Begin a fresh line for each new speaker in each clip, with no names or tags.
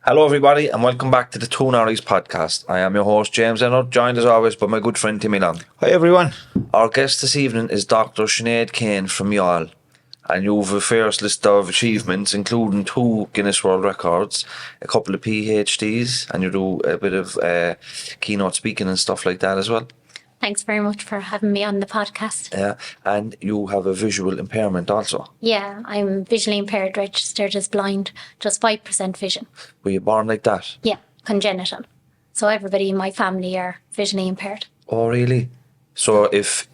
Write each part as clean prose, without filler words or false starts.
Hello everybody and welcome back to the Two Norries podcast. I am your host James and joined as always by my good friend Timmy Long.
Hi everyone.
Our guest this evening is Dr. Sinead Kane from Youghal, and you've a fierce list of achievements including 2 Guinness World Records, a couple of PhDs, and you do a bit of keynote speaking and stuff like that as well.
Thanks very much for having me on the podcast.
Yeah, and you have a visual impairment also.
Yeah, I'm visually impaired, registered as blind, just 5% vision.
Were you born like that?
Yeah, congenital. So everybody in my family are visually impaired.
Oh really? So if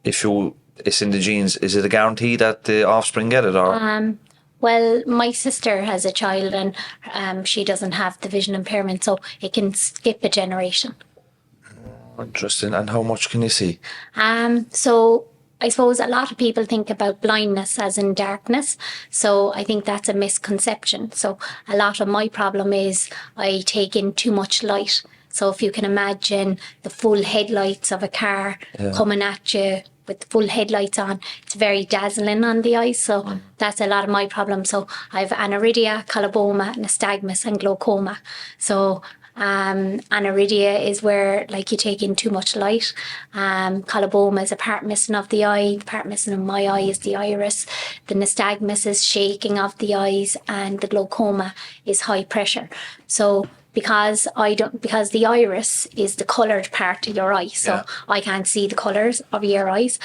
it's in the genes, is it a guarantee that the offspring get it, or?
Well, my sister has a child and she doesn't have the vision impairment, so it can skip a generation.
Interesting. And how much can you see?
So I suppose a lot of people think about blindness as in darkness. So I think that's a misconception. So a lot of my problem is I take in too much light. So if you can imagine the full headlights of a car coming at you with the full headlights on, it's very dazzling on the eyes. So that's a lot of my problem. So I have aniridia, coloboma, nystagmus and glaucoma. So aniridia is where like you take in too much light. Coloboma is a part missing of the eye. The part missing of my eye is the iris. The nystagmus is shaking of the eyes, and the glaucoma is high pressure. So because the iris is the coloured part of your eye, so I can't see the colours of your eyes.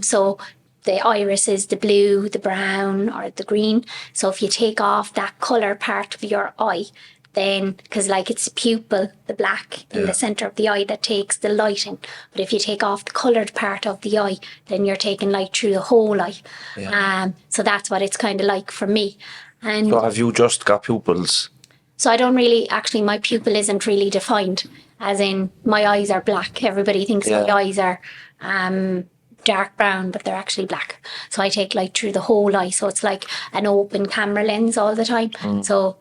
So the iris is the blue, the brown or the green. So if you take off that colour part of your eye, then, because like it's the pupil, the black in the centre of the eye that takes the light in. But if you take off the coloured part of the eye, then you're taking light through the whole eye. So that's what it's kind of like for me. And
so have you just got pupils?
So I don't really, actually my pupil isn't really defined, as in my eyes are black. Everybody thinks my eyes are dark brown, but they're actually black. So I take light through the whole eye. So it's like an open camera lens all the time. So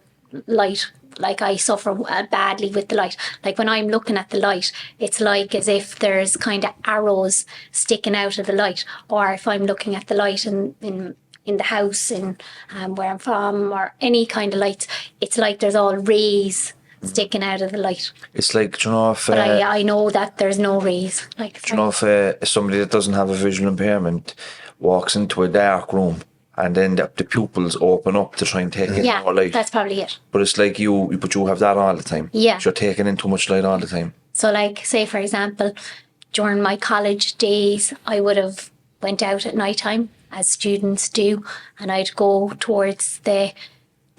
light, like I suffer badly with the light. Like when I'm looking at the light, it's like as if there's kind of arrows sticking out of the light. Or if I'm looking at the light in the house in where I'm from, or any kind of lights, it's like there's all rays sticking out of the light.
It's like, do you know if...
But I know that there's no rays. Like,
do you know if somebody that doesn't have a visual impairment walks into a dark room and then the pupils open up to try and take in more light?
That's probably it.
But it's like you have that all the time.
Yeah.
You're taking in too much light all the time.
So like, say for example, during my college days, I would have went out at night time, as students do, and I'd go towards the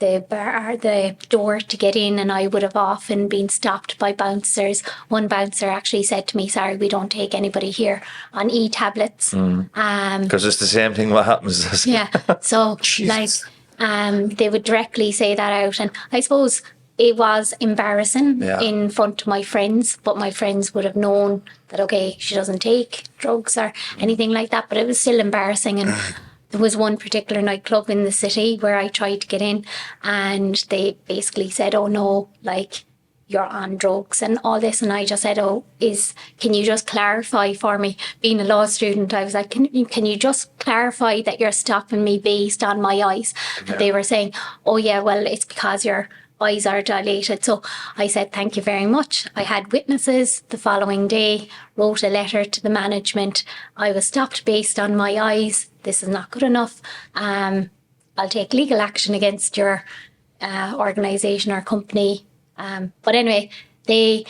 bar, the door to get in, and I would have often been stopped by bouncers. One bouncer actually said to me, "Sorry, we don't take anybody here on e-tablets."
Because it's the same thing what happens.
Yeah. So like they would directly say that out, and I suppose it was embarrassing in front of my friends, but my friends would have known that, okay, she doesn't take drugs or anything like that, but it was still embarrassing. And there was one particular nightclub in the city where I tried to get in, and they basically said, "Oh no, like you're on drugs and all this." And I just said, can you just clarify for me? Being a law student, I was like, can you just clarify that you're stopping me based on my eyes? And they were saying, "Oh yeah, well, it's because your eyes are dilated." So I said, "Thank you very much." I had witnesses the following day, wrote a letter to the management. I was stopped based on my eyes. This is not good enough. I'll take legal action against your organisation or company. But anyway, they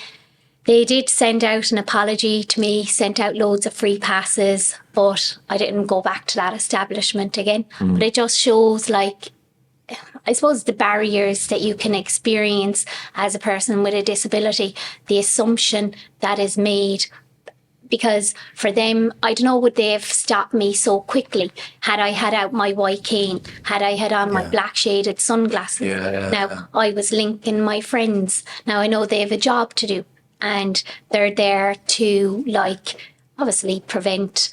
did send out an apology to me, sent out loads of free passes, but I didn't go back to that establishment again. But it just shows, like, I suppose the barriers that you can experience as a person with a disability, the assumption that is made, because for them, I don't know, would they have stopped me so quickly had I had out my white cane, had I had on my black shaded sunglasses? Now, I was linking my friends. Now, I know they have a job to do, and they're there to, like, obviously prevent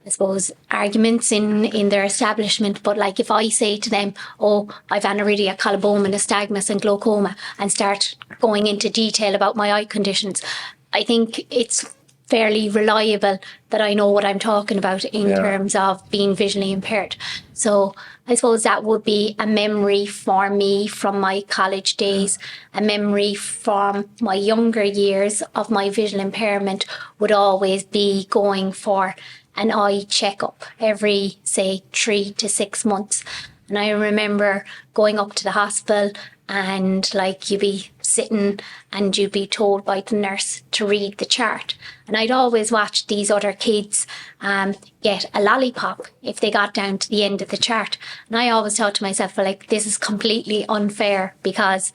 I suppose, arguments in their establishment. But like if I say to them, "Oh, I've aniridia, coloboma, nystagmus and glaucoma," and start going into detail about my eye conditions, I think it's fairly reliable that I know what I'm talking about in terms of being visually impaired. So I suppose that would be a memory for me from my college days, a memory from my younger years of my visual impairment would always be going for an eye checkup every, say, 3 to 6 months. And I remember going up to the hospital and like you'd be sitting and you'd be told by the nurse to read the chart. And I'd always watch these other kids get a lollipop if they got down to the end of the chart. And I always thought to myself, well, like, this is completely unfair because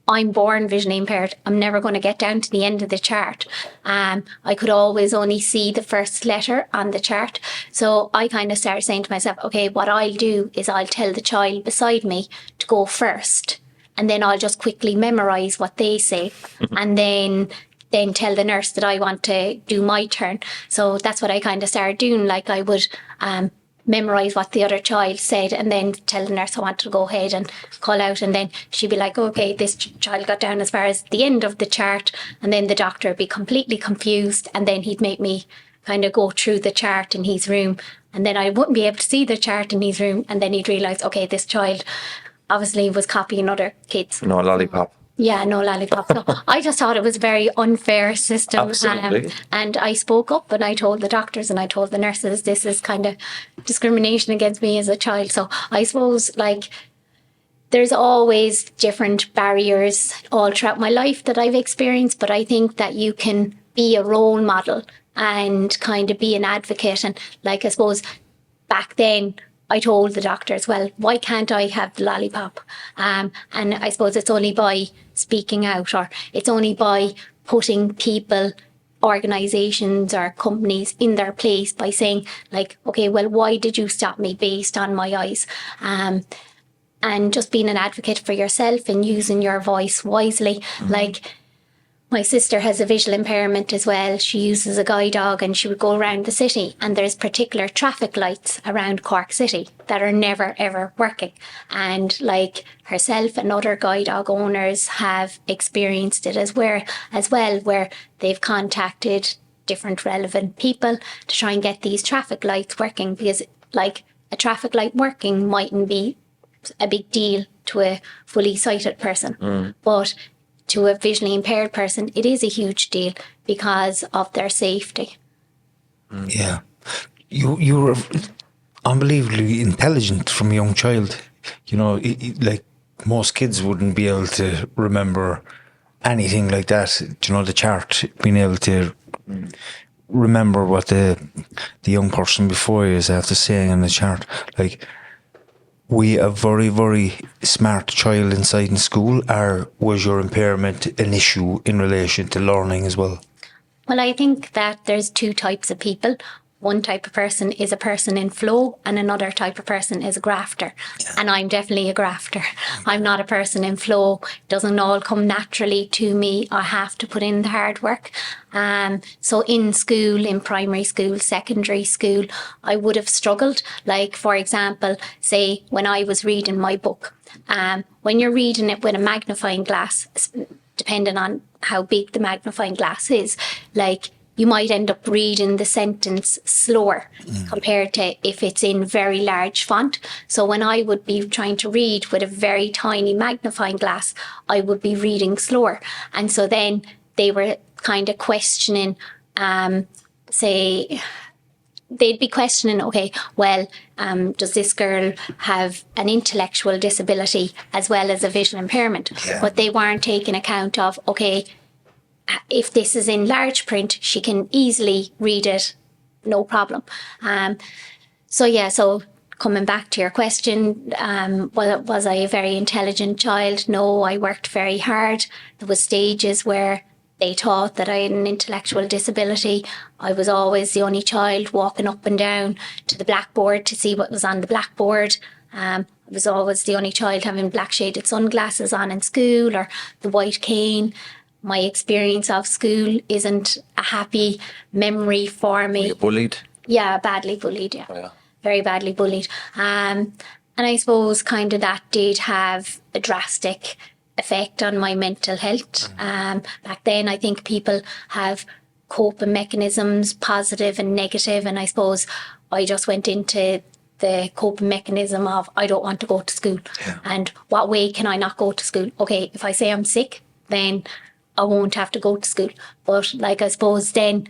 I'm born visually impaired. I'm never going to get down to the end of the chart. I could always only see the first letter on the chart. So I kind of started saying to myself, okay, what I'll do is I'll tell the child beside me to go first. And then I'll just quickly memorise what they say. And then tell the nurse that I want to do my turn. So that's what I kind of started doing. Like I would memorise what the other child said and then tell the nurse I wanted to go ahead and call out. And then she'd be like, okay, this child got down as far as the end of the chart. And then the doctor would be completely confused. And then he'd make me kind of go through the chart in his room. And then I wouldn't be able to see the chart in his room. And then he'd realise, okay, this child obviously was copying other kids.
No lollipop.
Yeah, no lollipop. So I just thought it was a very unfair system.
Absolutely.
And I spoke up and I told the doctors and I told the nurses this is kind of discrimination against me as a child. So I suppose like there's always different barriers all throughout my life that I've experienced, but I think that you can be a role model and kind of be an advocate. And like I suppose back then I told the doctors, well, why can't I have the lollipop? And I suppose it's only by speaking out, or it's only by putting people, organisations or companies in their place by saying like, okay, well, why did you stop me based on my eyes? And just being an advocate for yourself and using your voice wisely. Like my sister has a visual impairment as well. She uses a guide dog and she would go around the city and there's particular traffic lights around Cork City that are never ever working. And like herself and other guide dog owners have experienced it as well, where they've contacted different relevant people to try and get these traffic lights working, because like a traffic light working mightn't be a big deal to a fully sighted person, but to a visually impaired person, it is a huge deal because of their safety.
Yeah. You were unbelievably intelligent from a young child. You know, like most kids wouldn't be able to remember anything like that. You know, the chart, being able to remember what the young person before you is after saying in the chart. Like, we a very, very smart child inside in school, or was your impairment an issue in relation to learning as well?
Well, I think that there's two types of people. One type of person is a person in flow and another type of person is a grafter. Yeah. And I'm definitely a grafter. I'm not a person in flow. It doesn't all come naturally to me. I have to put in the hard work. So in school, in primary school, secondary school, I would have struggled. Like, for example, say when I was reading my book, when you're reading it with a magnifying glass, depending on how big the magnifying glass is, like, you might end up reading the sentence slower compared to if it's in very large font. So when I would be trying to read with a very tiny magnifying glass, I would be reading slower. And so then they were kind of questioning, they'd be questioning, okay, well, does this girl have an intellectual disability as well as a visual impairment? Yeah. But they weren't taking account of, okay, if this is in large print, she can easily read it, no problem. So coming back to your question, was I a very intelligent child? No, I worked very hard. There was stages where they thought that I had an intellectual disability. I was always the only child walking up and down to the blackboard to see what was on the blackboard. I was always the only child having black shaded sunglasses on in school, or the white cane. My experience of school isn't a happy memory for me.
Were you bullied?
Yeah, badly bullied, yeah.
Oh, yeah.
Very badly bullied. And I suppose kind of that did have a drastic effect on my mental health. Back then, I think people have coping mechanisms, positive and negative, and I suppose I just went into the coping mechanism of I don't want to go to school. And what way can I not go to school? Okay, if I say I'm sick, then I won't have to go to school. But like, I suppose then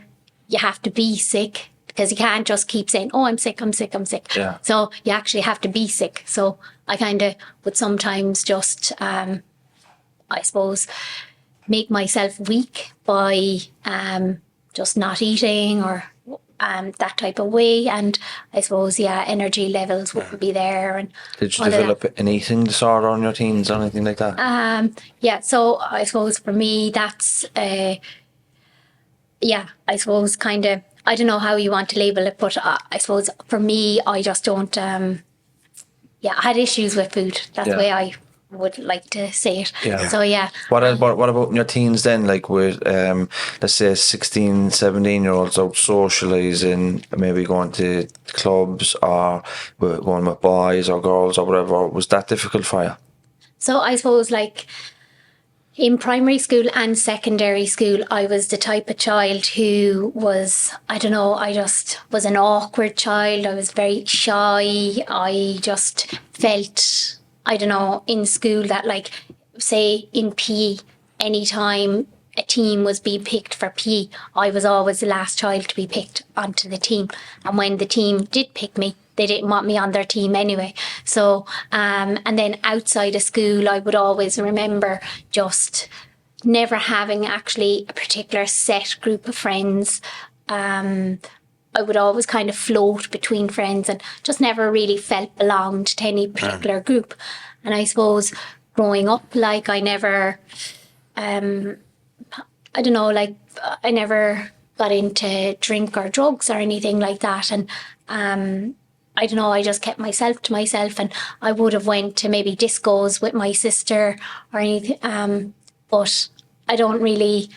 you have to be sick, because you can't just keep saying, oh, I'm sick, I'm sick, I'm sick.
Yeah.
So you actually have to be sick. So I kind of would sometimes just, I suppose, make myself weak by just not eating or that type of way. And I suppose, energy levels wouldn't be there. And
did you develop an eating disorder in your teens or anything like that?
So I suppose for me, that's, I suppose kind of, I don't know how you want to label it, but I suppose for me, I just don't, I had issues with food. That's the way I would like to say it. So
what about in your teens then, like with let's say 16, 17-year-olds out socialising, maybe going to clubs or going with boys or girls or whatever? Was that difficult for you?
So I suppose, like, in primary school and secondary school, I was the type of child who was, I don't know, I just was an awkward child. I was very shy. I just felt, I don't know, in school that, like, say in PE, anytime a team was being picked for PE, I was always the last child to be picked onto the team. And when the team did pick me, they didn't want me on their team anyway. So, and then outside of school, I would always remember just never having actually a particular set group of friends. I would always kind of float between friends and just never really felt belonged to any particular group. And I suppose growing up, like, I never, I don't know, like, I never got into drink or drugs or anything like that. And I don't know, I just kept myself to myself, and I would have went to maybe discos with my sister or anything, but I don't really,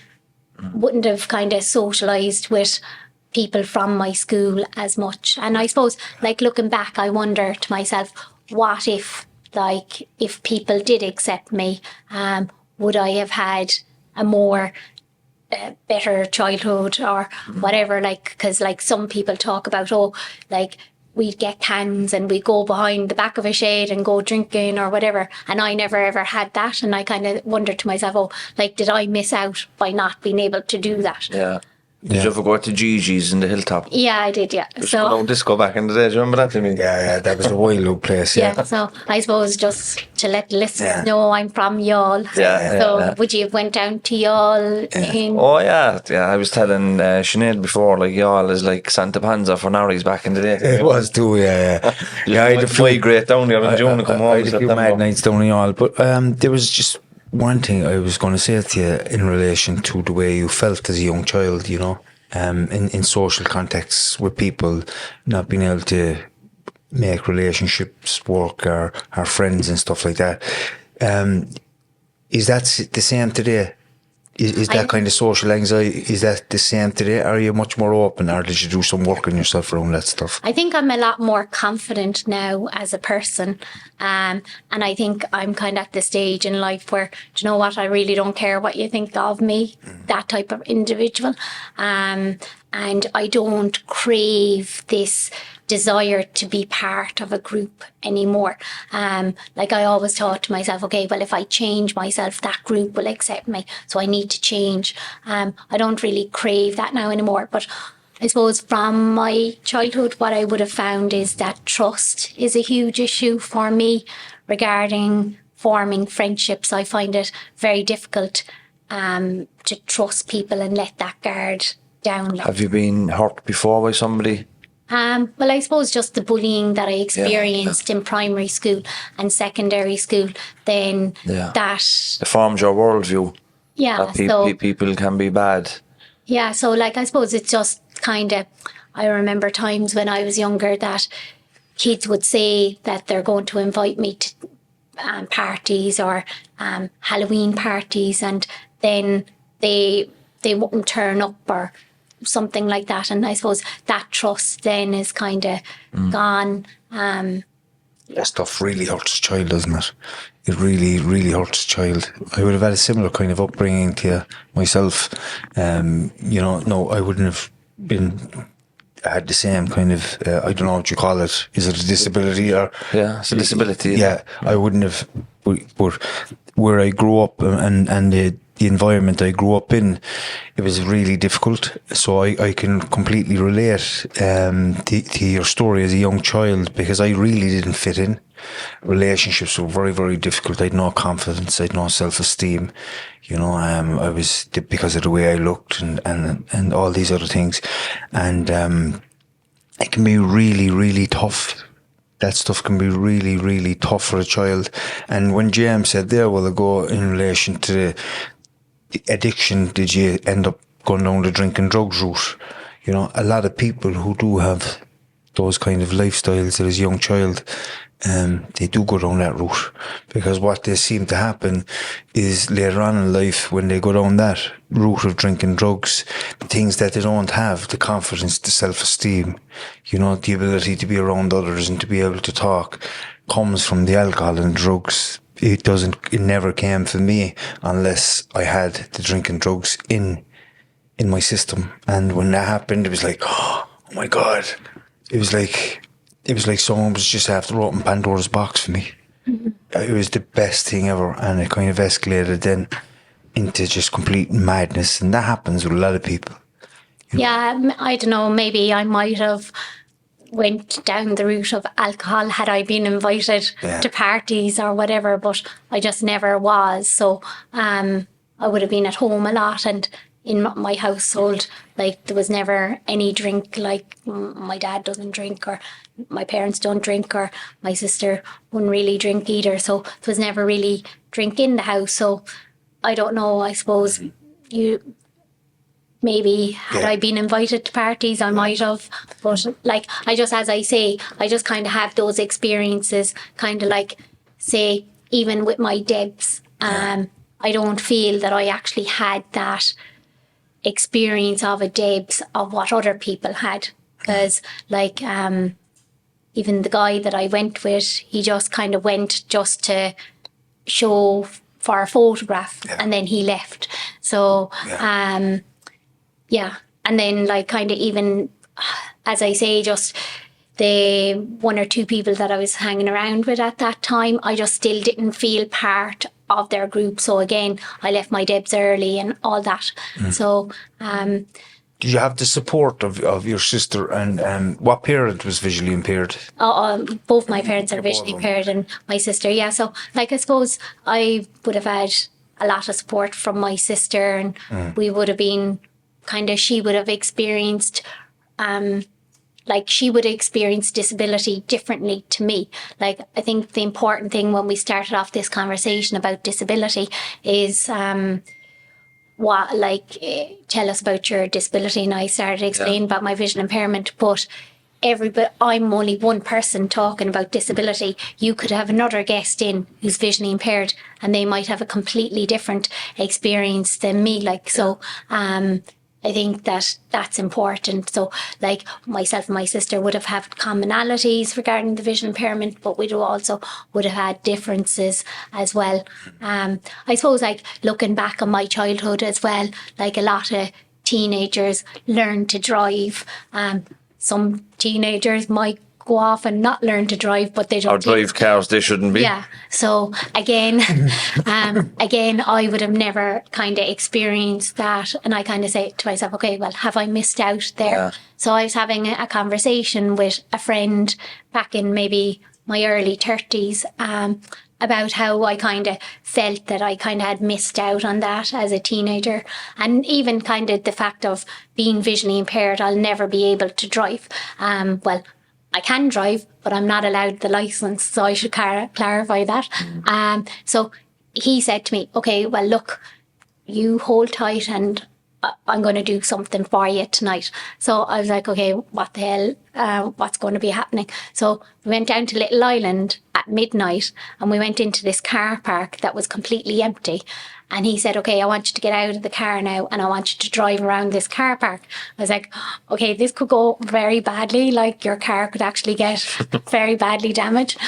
wouldn't have kind of socialised with people from my school as much. And I suppose, like, looking back, I wonder to myself, what if, like, if people did accept me, would I have had a more better childhood or whatever? Like, because, like, some people talk about, oh, like, we'd get cans and we'd go behind the back of a shed and go drinking or whatever. And I never ever had that. And I kind of wondered to myself, oh, like, did I miss out by not being able to do that?
Yeah. Did you ever go to Gigi's in the Hilltop?
Yeah, I did, yeah.
So no disco back in the day. Do you remember that, Timmy?
Yeah, that was a wild old place. Yeah.
So I suppose just to let the listeners know, I'm from Youghal. So would you have went down to Youghal?
Oh yeah. I was telling Sinead before, like, Youghal is like Santa Panza for Norries back in the day.
It was too, yeah.
I had a few great down there in June.
I had a few mad nights down in Youghal, but there was just one thing I was going to say to you in relation to the way you felt as a young child, you know. In social contexts with people, not being able to make relationships work or friends and stuff like that. Is that the same today? Is that kind of social anxiety, is that the same today? Are you much more open, or did you do some work on yourself around that stuff?
I think I'm a lot more confident now as a person. And I think I'm kind of at the stage in life where, do you know what, I really don't care what you think of me, that type of individual. And I don't crave this desire to be part of a group anymore. Like, I always thought to myself, okay, well, if I change myself, that group will accept me, so I need to change. I don't really crave that now anymore. But I suppose from my childhood, what I would have found is that trust is a huge issue for me regarding forming friendships. I find it very difficult to trust people and let that guard down.
Have you been hurt before by somebody?
Well, I suppose just the bullying that I experienced in primary school and secondary school, then that... It
formed your worldview.
Yeah.
That people can be bad.
Yeah, so, like, I suppose it's just kind of... I remember times when I was younger that kids would say that they're going to invite me to parties or Halloween parties, and then they wouldn't turn up or something like that. And I suppose that trust then is kind of gone.
That stuff really hurts a child, doesn't it? it really, really hurts a child. I would have had a similar kind of upbringing to you myself. No, I wouldn't have had the same kind of, I don't know what you call it. Is it a disability or?
Yeah, it's a disability.
Yeah, I wouldn't have, but where I grew up and the environment I grew up in, it was really difficult. So I can completely relate to your story as a young child, because I really didn't fit in. Relationships were very, very difficult. I had no confidence. I had no self-esteem. I was, because of the way I looked and all these other things. And it can be really, really tough. That stuff can be really, really tough for a child. And when James said there a while ago in relation to the addiction, did you end up going down the drink and drugs route? A lot of people who do have those kind of lifestyles as a young child, they do go down that route, because what they seem to happen is later on in life, when they go down that route of drinking drugs, the things that they don't have, the confidence, the self-esteem, the ability to be around others and to be able to talk, comes from the alcohol and drugs. It never came for me unless I had the drinking drugs in my system. And when that happened, it was like, oh my God. It was like someone was just after opening Pandora's box for me. Mm-hmm. It was the best thing ever, and it kind of escalated then into just complete madness, and that happens with a lot of people.
Yeah, I don't know, maybe I might have went down the route of alcohol had I been invited to parties or whatever, but I just never was. So I would have been at home a lot, and in my household, like, there was never any drink. Like, my dad doesn't drink, or my parents don't drink, or my sister wouldn't really drink either. So there was never really drink in the house. So I don't know, I suppose maybe had I been invited to parties, I might have. But like, as I say, I just kind of have those experiences, kind of like, say, even with my Debs, I don't feel that I actually had that experience of a Debs of what other people had. Because like, even the guy that I went with, he just kind of went just to show for a photograph, and then he left. So, and then like, kind of, even, as I say, just the one or two people that I was hanging around with at that time, I just still didn't feel part of their group. So again, I left my Debs early and all that. So
did you have the support of your sister, and what parent was visually impaired?
Both my parents are visually impaired, and my sister, so like, I suppose I would have had a lot of support from my sister, and we would have been kind of, she would have experienced she would experience disability differently to me. Like, I think the important thing when we started off this conversation about disability is tell us about your disability, and I started explaining about my vision impairment. But I'm only one person talking about disability. You could have another guest in who's visually impaired, and they might have a completely different experience than me. I think that's important. So like, myself and my sister would have had commonalities regarding the vision impairment, but we also would have had differences as well. I suppose, like, looking back on my childhood as well, like, a lot of teenagers learn to drive. Some teenagers might go off and not learn to drive, but they don't.
Or drive cars they shouldn't be.
Yeah. So again, I would have never kind of experienced that. And I kind of say to myself, okay, well, have I missed out there? Yeah. So I was having a conversation with a friend back in maybe my early 30s, about how I kind of felt that I kind of had missed out on that as a teenager. And even kind of the fact of being visually impaired, I'll never be able to drive. Well, I can drive, but I'm not allowed the license, so I should clarify that. So he said to me, okay, well, look, you hold tight and I'm going to do something for you tonight. So I was like, okay, what the hell, what's going to be happening? So we went down to Little Island at midnight, and we went into this car park that was completely empty. And he said, okay, I want you to get out of the car now, and I want you to drive around this car park. I was like, okay, this could go very badly. Like, your car could actually get very badly damaged.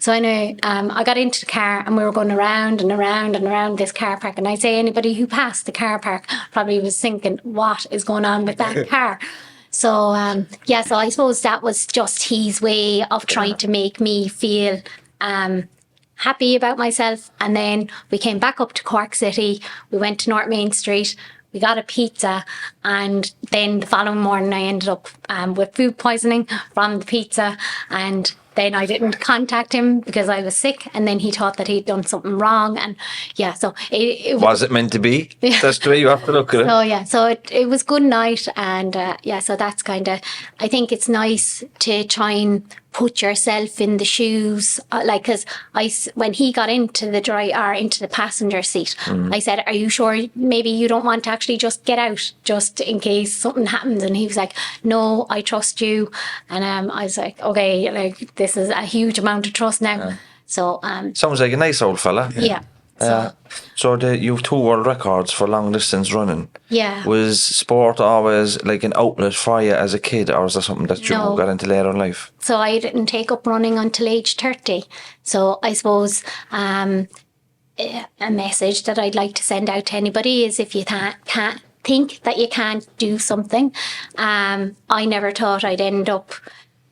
So anyway, I got into the car and we were going around and around and around this car park. And I'd say anybody who passed the car park probably was thinking, what is going on with that car? So, so I suppose that was just his way of trying to make me feel happy about myself. And then we came back up to Cork City. We went to North Main Street. We got a pizza, and then the following morning I ended up with food poisoning from the pizza, and then I didn't contact him because I was sick, and then he thought that he'd done something wrong, and so it
was it meant to be? That's the way you have to look at it.
So it was good night, and so that's kind of, I think it's nice to try and put yourself in the shoes, because when he got into the passenger seat, I said, are you sure maybe you don't want to actually just get out just in case something happens? And he was like, no, I trust you. And I was like, okay, like this is a huge amount of trust now. So
sounds like a nice old fella. So you have 2 world records for long distance running.
Yeah.
Was sport always like an outlet for you as a kid, or was that something that you got into later in life?
So I didn't take up running until age 30. So I suppose a message that I'd like to send out to anybody is, if you can't think that you can't do something, I never thought I'd end up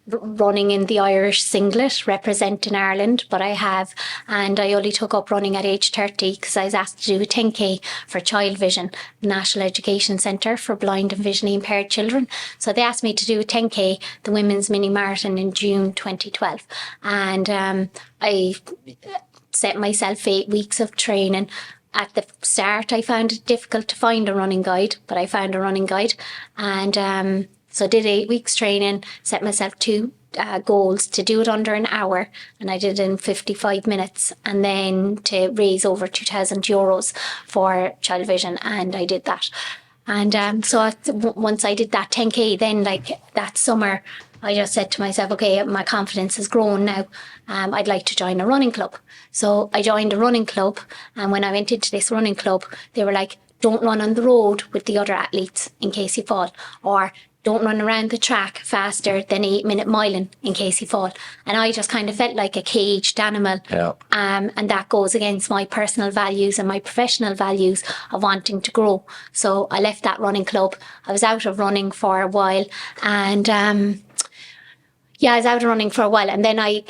running in the Irish singlet representing Ireland, but I have, and I only took up running at age 30 because I was asked to do a 10k for Child Vision, National Education Centre for Blind and Visually Impaired Children. So they asked me to do a 10k, the Women's Mini Marathon, in June 2012, and I set myself 8 weeks of training. At the start I found it difficult to find a running guide, but I found a running guide, and so I did 8 weeks training, set myself 2 goals: to do it under an hour, and I did it in 55 minutes, and then to raise over €2,000 for Child Vision, and I did that. And once I did that 10k, then like that summer, I just said to myself, okay, my confidence has grown now. I'd like to join a running club. So I joined a running club, and when I went into this running club, they were like, don't run on the road with the other athletes in case you fall, or don't run around the track faster than 8-minute miling in case you fall. And I just kind of felt like a caged animal.
Yeah.
And that goes against my personal values and my professional values of wanting to grow. So I left that running club. I was out of running for a while, and I was out of running for a while, and then I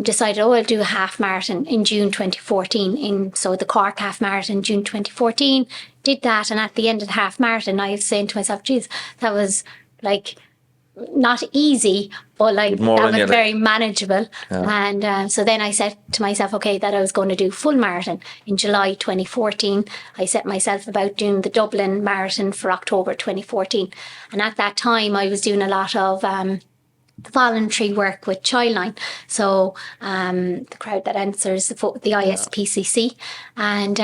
decided, I'll do a half marathon in June 2014. So the Cork half marathon, June 2014, did that. And at the end of the half marathon, I was saying to myself, geez, that was like not easy, but like that was very manageable. Yeah. And so then I said to myself, okay, that I was going to do full marathon in July 2014. I set myself about doing the Dublin marathon for October 2014. And at that time, I was doing a lot of voluntary work with Childline, so the crowd that answers the ISPCC, and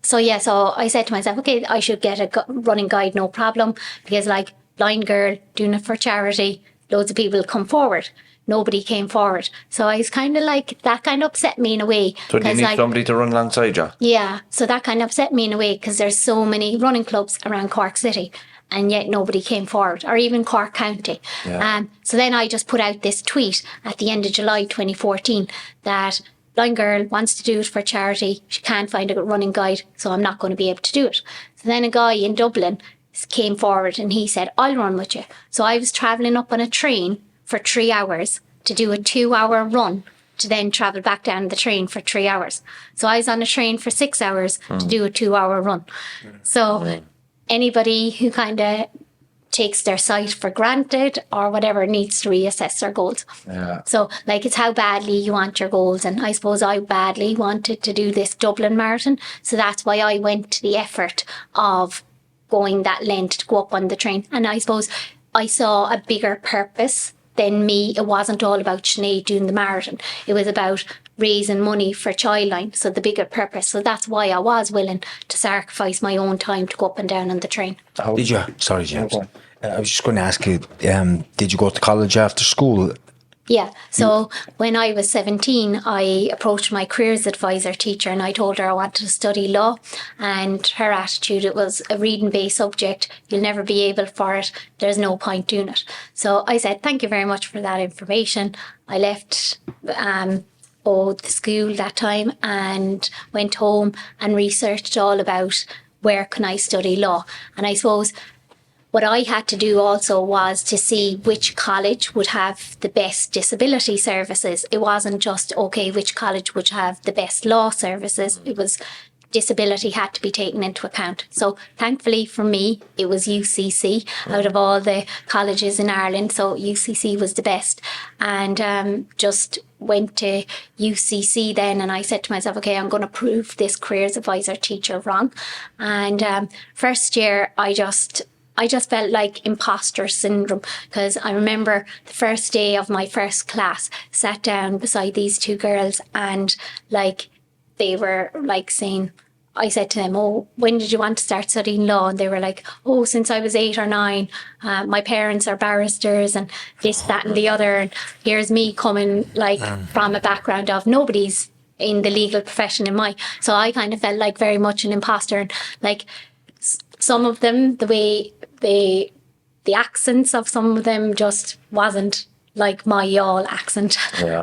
so I said to myself, okay, I should get a running guide, no problem, because like blind girl doing it for charity, loads of people come forward. Nobody came forward, so I was kind of like, that kind of upset me in a way.
So do you need somebody to run alongside you? Yeah,
so that kind of upset me in a way, because there's so many running clubs around Cork City, and yet nobody came forward, or even Cork County. Yeah. So then I just put out this tweet at the end of July 2014 that blind girl wants to do it for charity. She can't find a running guide, so I'm not going to be able to do it. So then a guy in Dublin came forward and he said, I'll run with you. So I was travelling up on a train for 3 hours to do a 2-hour run, to then travel back down the train for 3 hours. So I was on a train for 6 hours to do a 2-hour run. So anybody who kind of takes their sight for granted or whatever needs to reassess their goals. Yeah. So like, it's how badly you want your goals. And I suppose I badly wanted to do this Dublin marathon. So that's why I went to the effort of going that length to go up on the train. And I suppose I saw a bigger purpose than me. It wasn't all about Sinead doing the marathon. It was about raising money for Childline, so the bigger purpose. So that's why I was willing to sacrifice my own time to go up and down on the train.
Did you? Sorry, James. I was just going to ask you, did you go to college after school?
Yeah. So when I was 17, I approached my careers advisor teacher and I told her I wanted to study law, and her attitude, it was a reading-based subject. You'll never be able for it. There's no point doing it. So I said, thank you very much for that information. I left the school that time and went home and researched all about where can I study law. And I suppose what I had to do also was to see which college would have the best disability services. It wasn't just, okay, which college would have the best law services. It was disability had to be taken into account. So thankfully for me, it was UCC out of all the colleges in Ireland. So UCC was the best. And just went to UCC then, and I said to myself, okay, I'm going to prove this careers advisor teacher wrong. And first year, I just felt like imposter syndrome, because I remember the first day of my first class, sat down beside these two girls, and like they were like saying, I said to them, oh, when did you want to start studying law? And they were like, oh, since I was 8 or 9. My parents are barristers and this, that and the other. And here's me coming like from a background of nobody's in the legal profession in my. So I kind of felt like very much an imposter. And like some of them, the way the accents of some of them just wasn't like my y'all accent.
Yeah.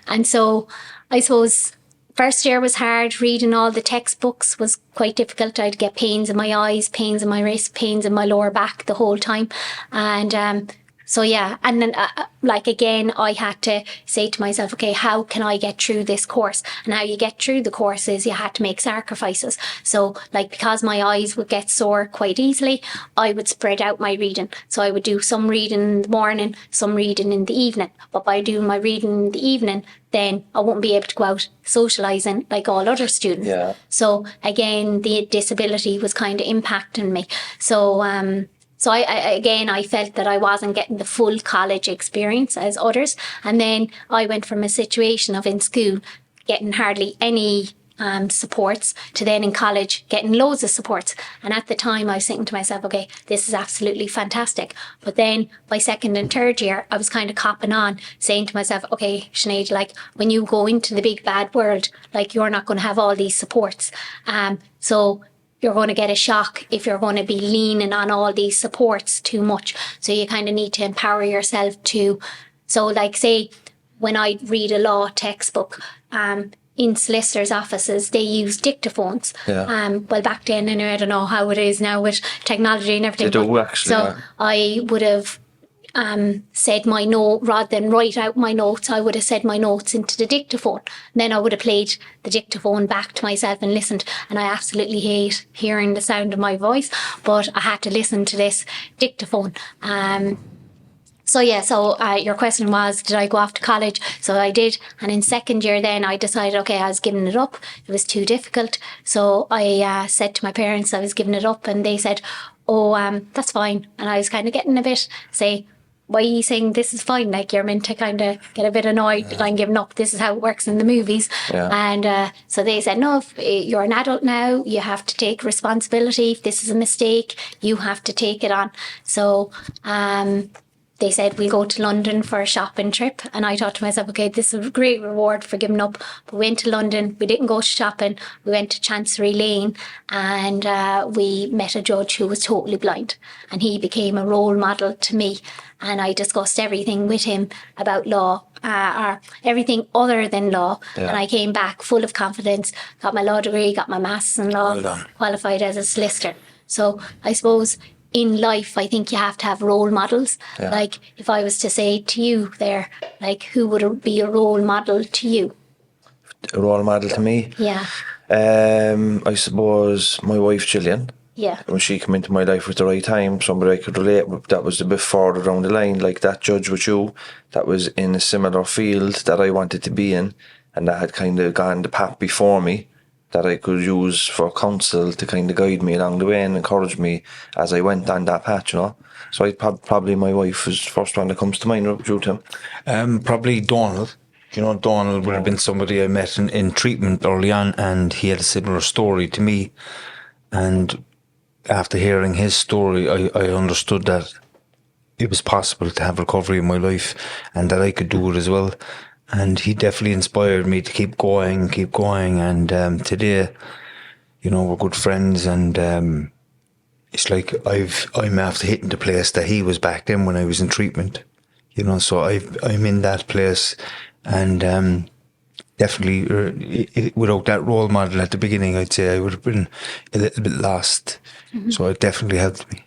And so I suppose first year was hard. Reading all the textbooks was quite difficult. I'd get pains in my eyes, pains in my wrist, pains in my lower back the whole time. And so yeah, and then like again, I had to say to myself, okay, how can I get through this course? And how you get through the course is you had to make sacrifices. So like, because my eyes would get sore quite easily, I would spread out my reading. So I would do some reading in the morning, some reading in the evening. But by doing my reading in the evening, then I won't be able to go out socialising like all other students.
Yeah.
So again, the disability was kind of impacting me. So I felt that I wasn't getting the full college experience as others. And then I went from a situation of in school getting hardly any supports to then in college getting loads of supports. And at the time I was thinking to myself, okay, this is absolutely fantastic. But then by second and third year, I was kind of copping on, saying to myself, okay, Sinead, like when you go into the big bad world, like you're not going to have all these supports. So you're going to get a shock if you're going to be leaning on all these supports too much. So you kind of need to empower yourself to, so like say when I read a law textbook, in solicitors' offices, they use dictaphones.
Yeah.
Well, back then, anyway, I don't know how it is now with technology and everything.
They do actually.
So
Yeah.
I would have said my note, rather than write out my notes, I would have said my notes into the dictaphone. Then I would have played the dictaphone back to myself and listened. And I absolutely hate hearing the sound of my voice, but I had to listen to this dictaphone. So your question was, did I go off to college? So I did. And in second year then I decided, okay, I was giving it up. It was too difficult. So I said to my parents I was giving it up, and they said, oh, that's fine. And I was kind of getting a bit, say, why are you saying this is fine? Like you're meant to kind of get a bit annoyed that I'm giving up. This is how it works in the movies.
Yeah.
And so they said, no, if you're an adult now, you have to take responsibility. If this is a mistake, you have to take it on. So they said, we'll go to London for a shopping trip. And I thought to myself, okay, this is a great reward for giving up. But we went to London. We didn't go shopping. We went to Chancery Lane, and we met a judge who was totally blind. And he became a role model to me. And I discussed everything with him about law, or everything other than law.
Yeah.
And I came back full of confidence, got my law degree, got my master's in law, qualified as a solicitor. So I suppose in life, I think you have to have role models.
Yeah.
Like if I was to say to you there, like who would be a role model to you?
A role model to me?
Yeah.
I suppose my wife Gillian.
Yeah.
When she came into my life at the right time, somebody I could relate with, that was a bit further down the line, like that judge with you, that was in a similar field that I wanted to be in, and that had kind of gone the path before me, that I could use for counsel to kind of guide me along the way and encourage me as I went on that path, you know. So probably my wife was the first one that comes to mind due to him.
Probably Donald. You know, Donald would have been somebody I met in treatment early on, and he had a similar story to me. And after hearing his story, I understood that it was possible to have recovery in my life and that I could do it as well. And he definitely inspired me to keep going. And today, you know, we're good friends, and it's like I'm after hitting the place that he was back then when I was in treatment. You know, so I'm in that place, and definitely, without that role model at the beginning, I'd say I would have been a little bit lost. So it definitely helped me.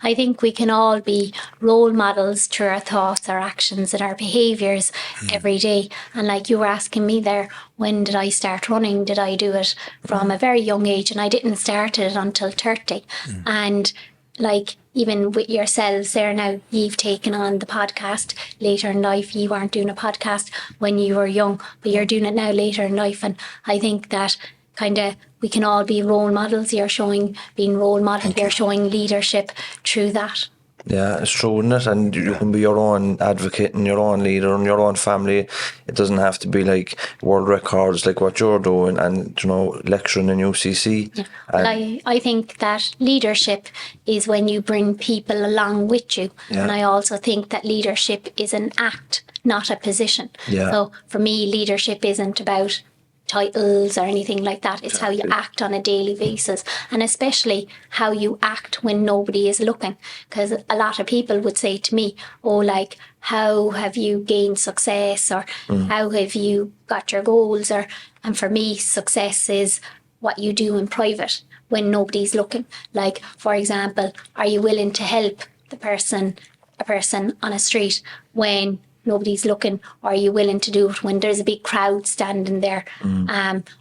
I think we can all be role models through our thoughts, our actions, and our behaviours every day. And like you were asking me there, when did I start running? Did I do it from a very young age? And I didn't start it until 30. And like even with yourselves there now, you've taken on the podcast later in life. You weren't doing a podcast when you were young, but you're doing it now later in life. And I think that kind of we can all be role models. You're showing being role model. You're showing leadership through that.
Yeah, it's true, isn't it? And you can be your own advocate and your own leader and your own family. It doesn't have to be like world records like what you're doing and, you know, lecturing in UCC.
Yeah. Well, I think that leadership is when you bring people along with you.
Yeah.
And I also think that leadership is an act, not a position.
Yeah.
So for me, leadership isn't about titles or anything like that. It's how you act on a daily basis, and especially how you act when nobody is looking. Because a lot of people would say to me, oh, like, how have you gained success, or how have you got your goals? And for me, success is what you do in private when nobody's looking. Like, for example, are you willing to help a person on a street when nobody's looking, or are you willing to do it when there's a big crowd standing there?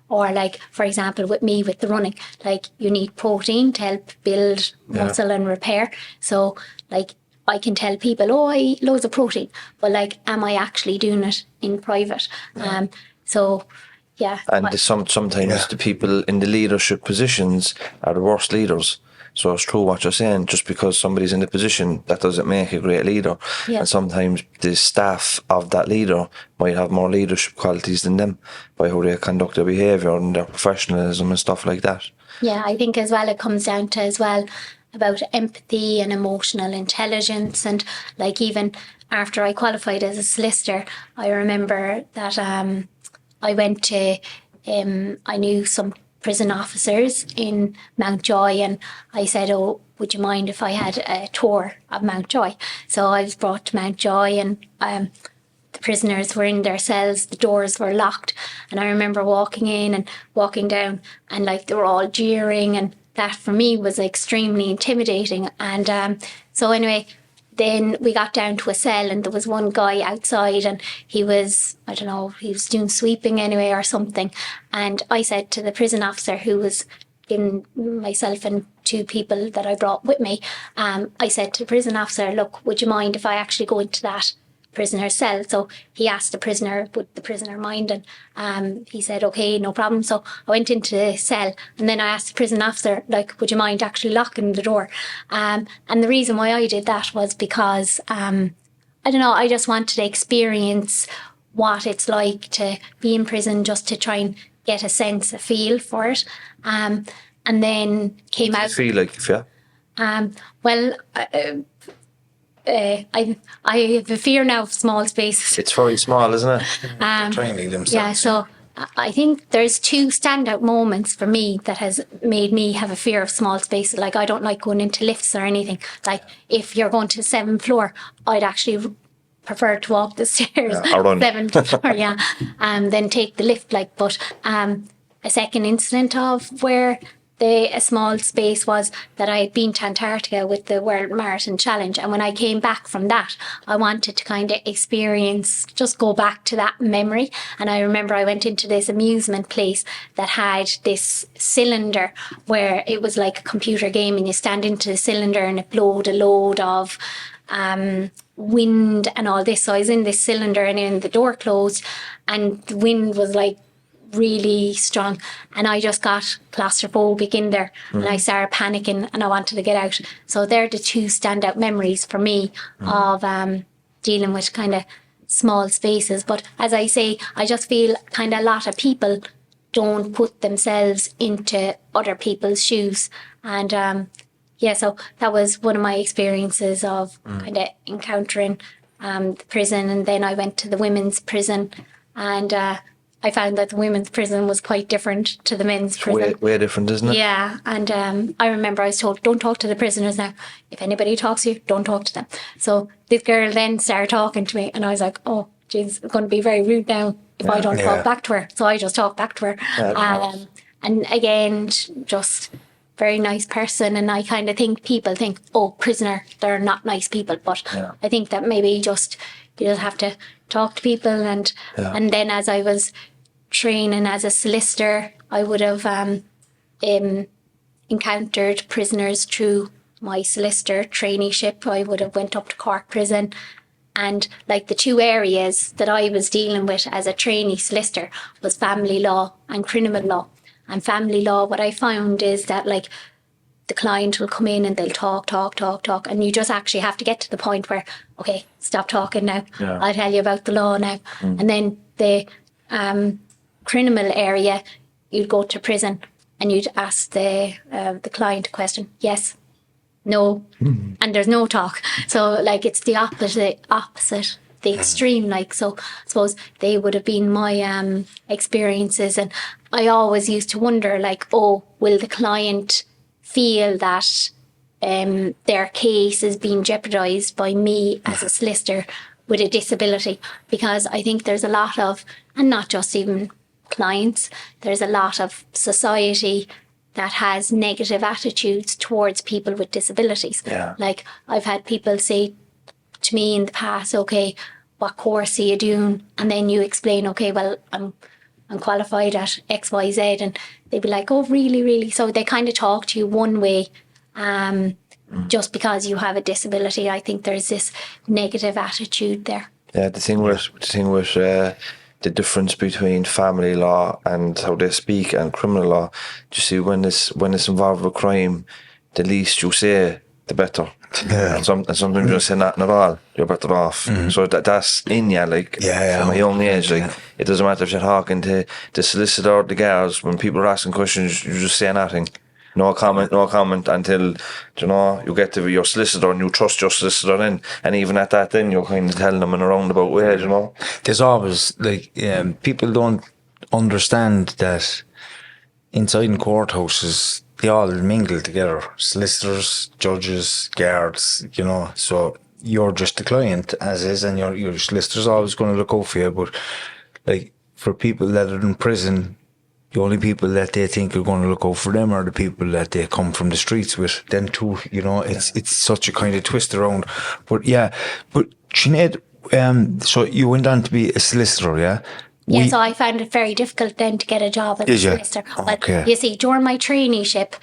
Or like, for example, with me with the running, like you need protein to help build muscle and repair. So like I can tell people, oh, I eat loads of protein, but like, am I actually doing it in private? So yeah.
And sometimes the people in the leadership positions are the worst leaders. So it's true what you're saying. Just because somebody's in the position, that doesn't make a great leader.
Yeah.
And sometimes the staff of that leader might have more leadership qualities than them by how they conduct their behaviour and their professionalism and stuff like that.
Yeah, I think as well it comes down to as well about empathy and emotional intelligence. And like even after I qualified as a solicitor, I remember that I went to, I knew some prison officers in Mountjoy, and I said, oh, would you mind if I had a tour of Mountjoy? So I was brought to Mountjoy, and the prisoners were in their cells, the doors were locked, and I remember walking in and walking down, and like they were all jeering, and that for me was extremely intimidating. And so anyway, then we got down to a cell, and there was one guy outside, and he was, I don't know, he was doing sweeping anyway or something. And I said to the prison officer, who was in myself and two people that I brought with me, I said to the prison officer, look, would you mind if I actually go into that prisoner's cell? So he asked the prisoner, would the prisoner mind? And he said, okay, no problem. So I went into the cell, and then I asked the prison officer, like, would you mind actually locking the door? And the reason why I did that was because, I don't know, I just wanted to experience what it's like to be in prison, just to try and get a sense, a feel for it. And then came out.
Feel like, yeah.
Well, I have a fear now of small spaces.
It's very small, isn't it?
Training themselves.
Yeah, so I think there's two standout moments for me that has made me have a fear of small spaces. Like, I don't like going into lifts or anything. Like, if you're going to the 7th floor, I'd actually prefer to walk the stairs.
Or run.
7th floor, yeah. Then take the lift. Like, but a second incident of where a small space was that I had been to Antarctica with the World Marathon Challenge, and when I came back from that, I wanted to kind of experience, just go back to that memory. And I remember I went into this amusement place that had this cylinder where it was like a computer game, and you stand into the cylinder and it blowed a load of wind and all this. So I was in this cylinder, and then the door closed, and the wind was like really strong, and I just got claustrophobic in there, and I started panicking, and I wanted to get out. So they're the two standout memories for me of dealing with kind of small spaces. But as I say, I just feel kind of a lot of people don't put themselves into other people's shoes. And yeah, so that was one of my experiences of kind of encountering the prison. And then I went to the women's prison, and I found that the women's prison was quite different to the men's prison.
Way different, isn't it?
Yeah, and I remember I was told, don't talk to the prisoners now. If anybody talks to you, don't talk to them. So this girl then started talking to me, and I was like, oh, geez, I'm going to be very rude now if I don't talk back to her. So I just talk back to her. And again, just very nice person. And I kind of think people think, oh, prisoner, they're not nice people. But I think that maybe you just have to talk to people. And then as I was training as a solicitor, I would have encountered prisoners through my solicitor traineeship. I would have went up to Cork Prison, and like the two areas that I was dealing with as a trainee solicitor was family law and criminal law. And family law, what I found is that like the client will come in and they'll talk, and you just actually have to get to the point where, okay, stop talking now. I'll tell you about the law now. And then the criminal area, you'd go to prison and you'd ask the client a question, yes, no, and there's no talk. So like it's the opposite, the extreme. Like, so I suppose they would have been my experiences. And I always used to wonder, like, oh, will the client feel that their case is being jeopardised by me as a solicitor with a disability? Because I think there's a lot of, and not just even clients, there's a lot of society that has negative attitudes towards people with disabilities. Like I've had people say to me in the past, okay, what course are you doing? And then you explain, okay, well, I'm qualified at XYZ, and they'd be like, oh, really, really? So they kind of talk to you one way just because you have a disability. I think there's this negative attitude there.
Yeah, the thing with the difference between family law and how they speak and criminal law. You see, when it's involved with crime, the least you say, the better. And sometimes you just say nothing at all, you're better off. So that's in you, like from a young age. Like it doesn't matter if you're talking to the solicitor or the guards. When people are asking questions, you just say nothing. No comment until, you get to your solicitor and you trust your solicitor then. And even at that, then you're kind of telling them in a roundabout way,
There's always, like, people don't understand that inside in courthouses, they all mingle together. Solicitors, judges, guards, so you're just the client as is, and your solicitor's always going to look out for you. But, like, for people that are in prison, the only people that they think are going to look out for them are the people that they come from the streets with. Then too, it's such a kind of twist around. But Sinead, so you went on to be a solicitor, yeah?
Yeah, so I found it very difficult then to get a job as a solicitor. But you see, during my traineeship,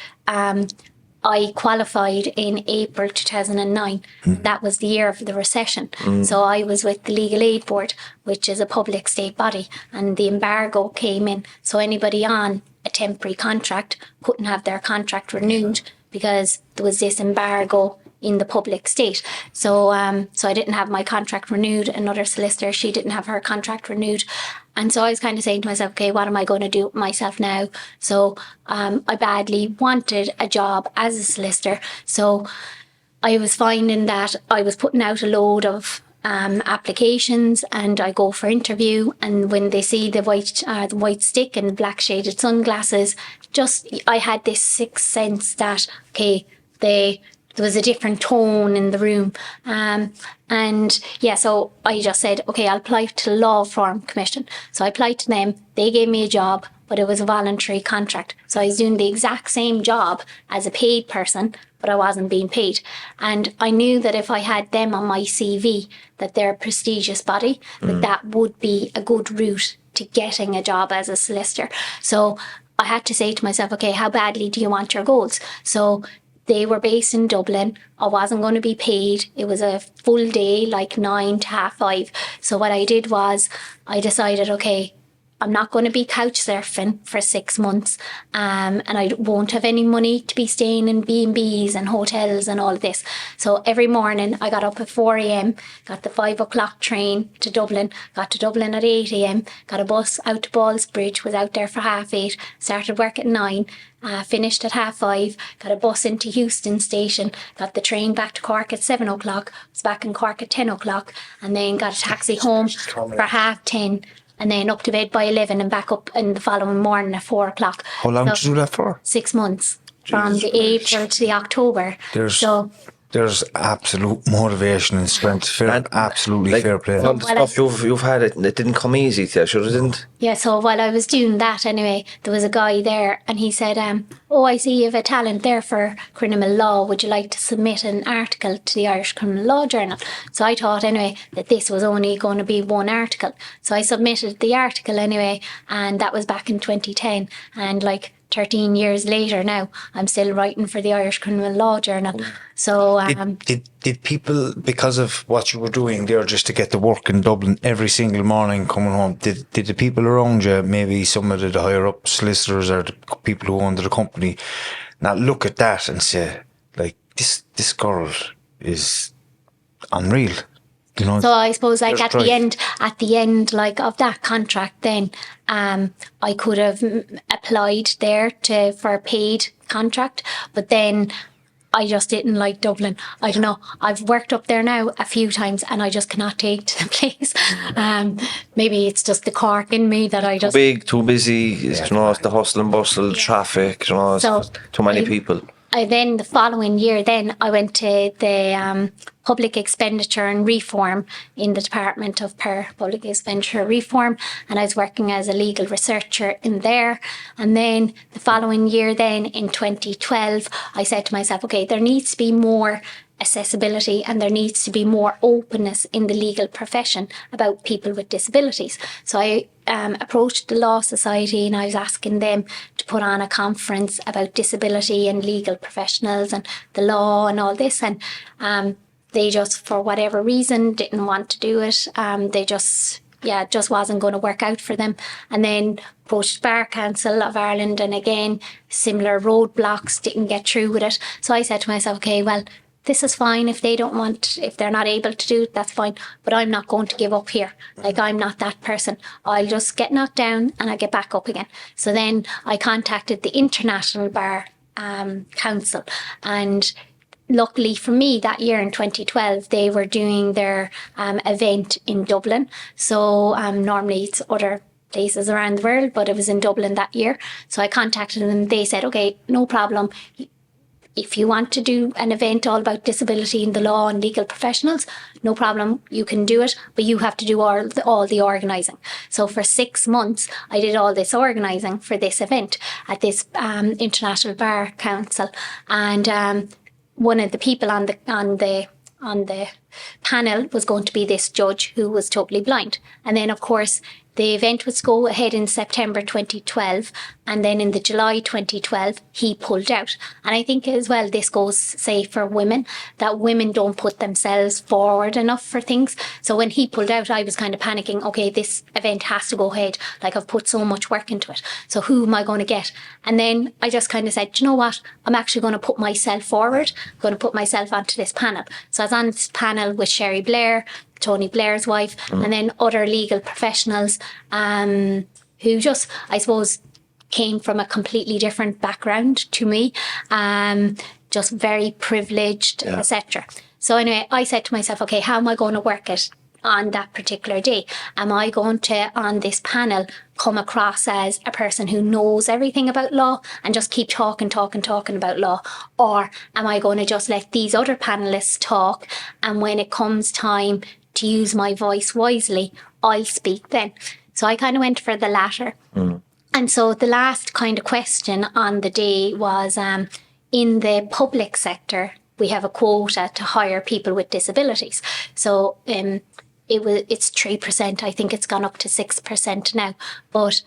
I qualified in April 2009. That was the year of the recession. So I was with the Legal Aid Board, which is a public state body, and the embargo came in. So anybody on a temporary contract couldn't have their contract renewed because there was this embargo in the public state. So I didn't have my contract renewed. Another solicitor, she didn't have her contract renewed. And so I was kind of saying to myself, okay, what am I going to do with myself now? So I badly wanted a job as a solicitor. So I was finding that I was putting out a load of applications, and I go for interview, and when they see the white stick and black shaded sunglasses, I had this sixth sense that, okay, there was a different tone in the room. So I just said, okay, I'll apply to the Law Reform Commission. So I applied to them. They gave me a job, but it was a voluntary contract. So I was doing the exact same job as a paid person, but I wasn't being paid. And I knew that if I had them on my CV, that they're a prestigious body, that would be a good route to getting a job as a solicitor. So I had to say to myself, okay, how badly do you want your goals? So they were based in Dublin. I wasn't going to be paid. It was a full day, like 9 to 5:30. So what I did was I decided, okay, I'm not going to be couch surfing for 6 months, and I won't have any money to be staying in B&Bs and hotels and all of this. So every morning I got up at 4 a.m, got the 5 o'clock train to Dublin, got to Dublin at 8 a.m, got a bus out to Ballsbridge, was out there for 8:30, started work at 9, finished at 5:30, got a bus into Euston Station, got the train back to Cork at 7 o'clock, was back in Cork at 10 o'clock, and then got a taxi home for 10:30. And then up to bed by 11 and back up in the following morning at 4 o'clock.
How long did you do that for?
6 months. From the April to the October.
there's absolute motivation and strength. Absolutely fair play.
All the stuff you've had, it didn't come easy to you, sure it didn't?
Yeah, so while I was doing that anyway, there was a guy there and he said, oh, I see you have a talent there for criminal law. Would you like to submit an article to the Irish Criminal Law Journal? So I thought anyway that this was only going to be one article. So I submitted the article anyway, and that was back in 2010. And like 13 years later now, I'm still writing for the Irish Criminal Law Journal. So
did people, because of what you were doing there just to get to work in Dublin every single morning coming home, did the people around you, maybe some of the higher up solicitors or the people who owned the company, now look at that and say, like, this girl is unreal? You know,
so I suppose like at
drive.
the end like of that contract then I could have applied there for a paid contract, but then I just didn't like Dublin. I don't know, I've worked up there now a few times and I just cannot take to the place. Maybe it's just the Cork in me that I just...
Too big, too busy, you know, it's the hustle and bustle, traffic, you know,
So,
too many people.
Then the following year then I went to the Public Expenditure and Reform in the Department of Public Expenditure Reform, and I was working as a legal researcher in there. And then the following year then in 2012 I said to myself, okay, there needs to be more accessibility and there needs to be more openness in the legal profession about people with disabilities. So I approached the Law Society and I was asking them to put on a conference about disability and legal professionals and the law and all this, and they just, for whatever reason, didn't want to do it. They just wasn't going to work out for them. And then approached Bar Council of Ireland, and again, similar roadblocks, didn't get through with it. So I said to myself, okay, well, this is fine. If they don't want, if they're not able to do it, that's fine. But I'm not going to give up here. Like, I'm not that person. I'll just get knocked down and I'll get back up again. So then I contacted the International Bar Council, and luckily for me that year in 2012 they were doing their event in Dublin. So normally it's other places around the world, but it was in Dublin that year. So I contacted them. They said, okay, no problem. If you want to do an event all about disability in the law and legal professionals, no problem, you can do it, but you have to do all the organising. So for 6 months, I did all this organising for this event at this International Bar Council. And one of the people on the panel was going to be this judge who was totally blind. And then, of course, the event was to go ahead in September 2012, and then in the July 2012 he pulled out. And I think as well this goes, say, for women, that women don't put themselves forward enough for things. So when he pulled out, I was kind of panicking, okay, this event has to go ahead, like I've put so much work into it, so who am I going to get? And then I just kind of said, do you know what, I'm actually going to put myself forward, I'm going to put myself onto this panel. So I was on this panel with Sherry Blair, Tony Blair's wife, and then other legal professionals who just, I suppose, came from a completely different background to me, just very privileged, etc. So anyway, I said to myself, okay, how am I going to work it on that particular day? Am I going to, on this panel, come across as a person who knows everything about law and just keep talking about law? Or am I going to just let these other panelists talk, and when it comes time to use my voice wisely, I'll speak then? So I kind of went for the latter. And so the last kind of question on the day was, in the public sector, we have a quota to hire people with disabilities. So it's 3%. I think it's gone up to 6% now. But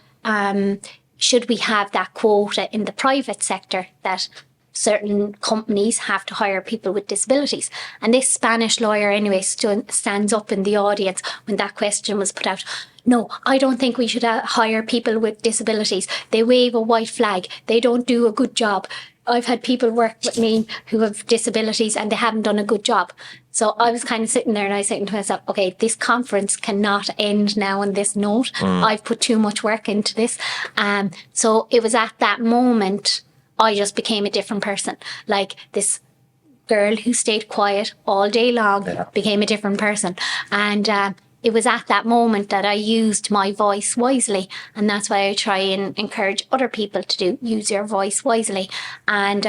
should we have that quota in the private sector, that certain companies have to hire people with disabilities? And this Spanish lawyer anyway stands up in the audience when that question was put out. No, I don't think we should hire people with disabilities. They wave a white flag. They don't do a good job. I've had people work with me who have disabilities and they haven't done a good job. So I was kind of sitting there and I was saying to myself, okay, this conference cannot end now on this note. I've put too much work into this. So it was at that moment I just became a different person. Like, this girl who stayed quiet all day long became a different person. And it was at that moment that I used my voice wisely. And that's why I try and encourage other people to use your voice wisely. And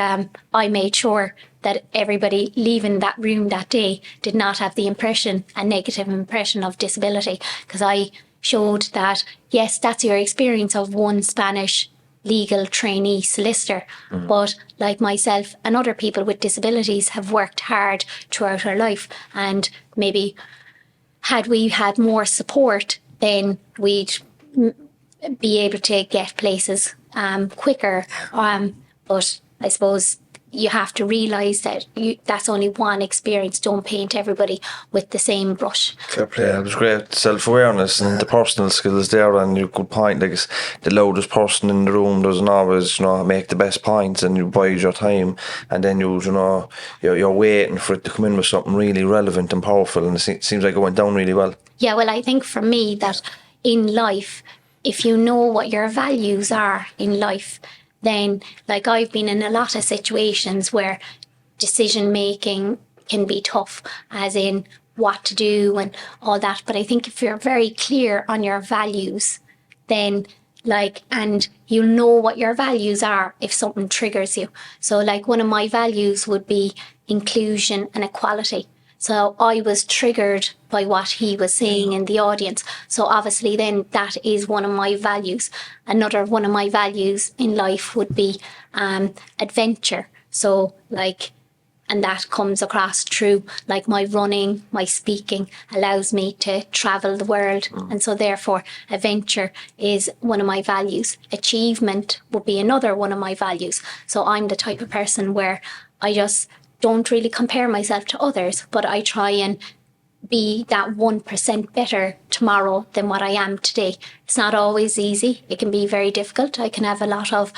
I made sure that everybody leaving that room that day did not have a negative impression of disability, because I showed that, yes, that's your experience of one Spanish legal trainee solicitor, but like myself and other people with disabilities have worked hard throughout our life, and maybe had we had more support, then we'd be able to get places quicker. But I suppose you have to realise that that's only one experience. Don't paint everybody with the same brush.
Fair play. It was great self-awareness and the personal skills there, and you could point, like, the loudest person in the room doesn't always, make the best points, and you bide your time, and then you're waiting for it to come in with something really relevant and powerful, and it seems like it went down really well.
Yeah, well, I think for me that in life, if you know what your values are in life, then, like, I've been in a lot of situations where decision making can be tough, as in what to do and all that. But I think if you're very clear on your values, then and you know what your values are if something triggers you. So, like, one of my values would be inclusion and equality. So I was triggered by what he was saying in the audience. So obviously then that is one of my values. Another one of my values in life would be adventure. So, and that comes across through, like, my running, my speaking allows me to travel the world. And so therefore adventure is one of my values. Achievement would be another one of my values. So I'm the type of person where I just don't really compare myself to others, but I try and be that 1% better tomorrow than what I am today. It's not always easy. It can be very difficult. I can have a lot of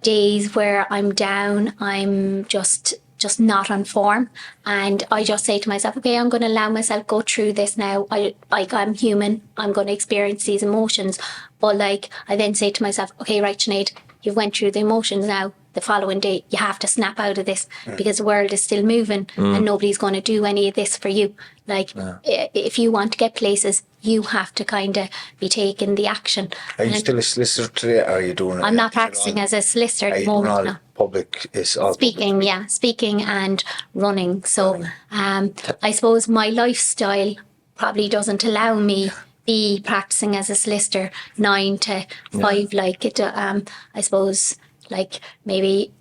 days where I'm down, I'm just not on form, and I just say to myself, okay, I'm going to allow myself go through this now. I'm human. I'm going to experience these emotions, but I then say to myself, okay, right, Sinead, you've went through the emotions now. The following day, you have to snap out of this, because the world is still moving and nobody's going to do any of this for you. If you want to get places, you have to kind of be taking the action.
Are you still a solicitor today? Or are you doing?
I'm not practicing as a solicitor at the moment. No.
Public is all
speaking,
public.
Speaking and running. So, I suppose my lifestyle probably doesn't allow me be practicing as a solicitor 9 to 5 like it. I suppose. Maybe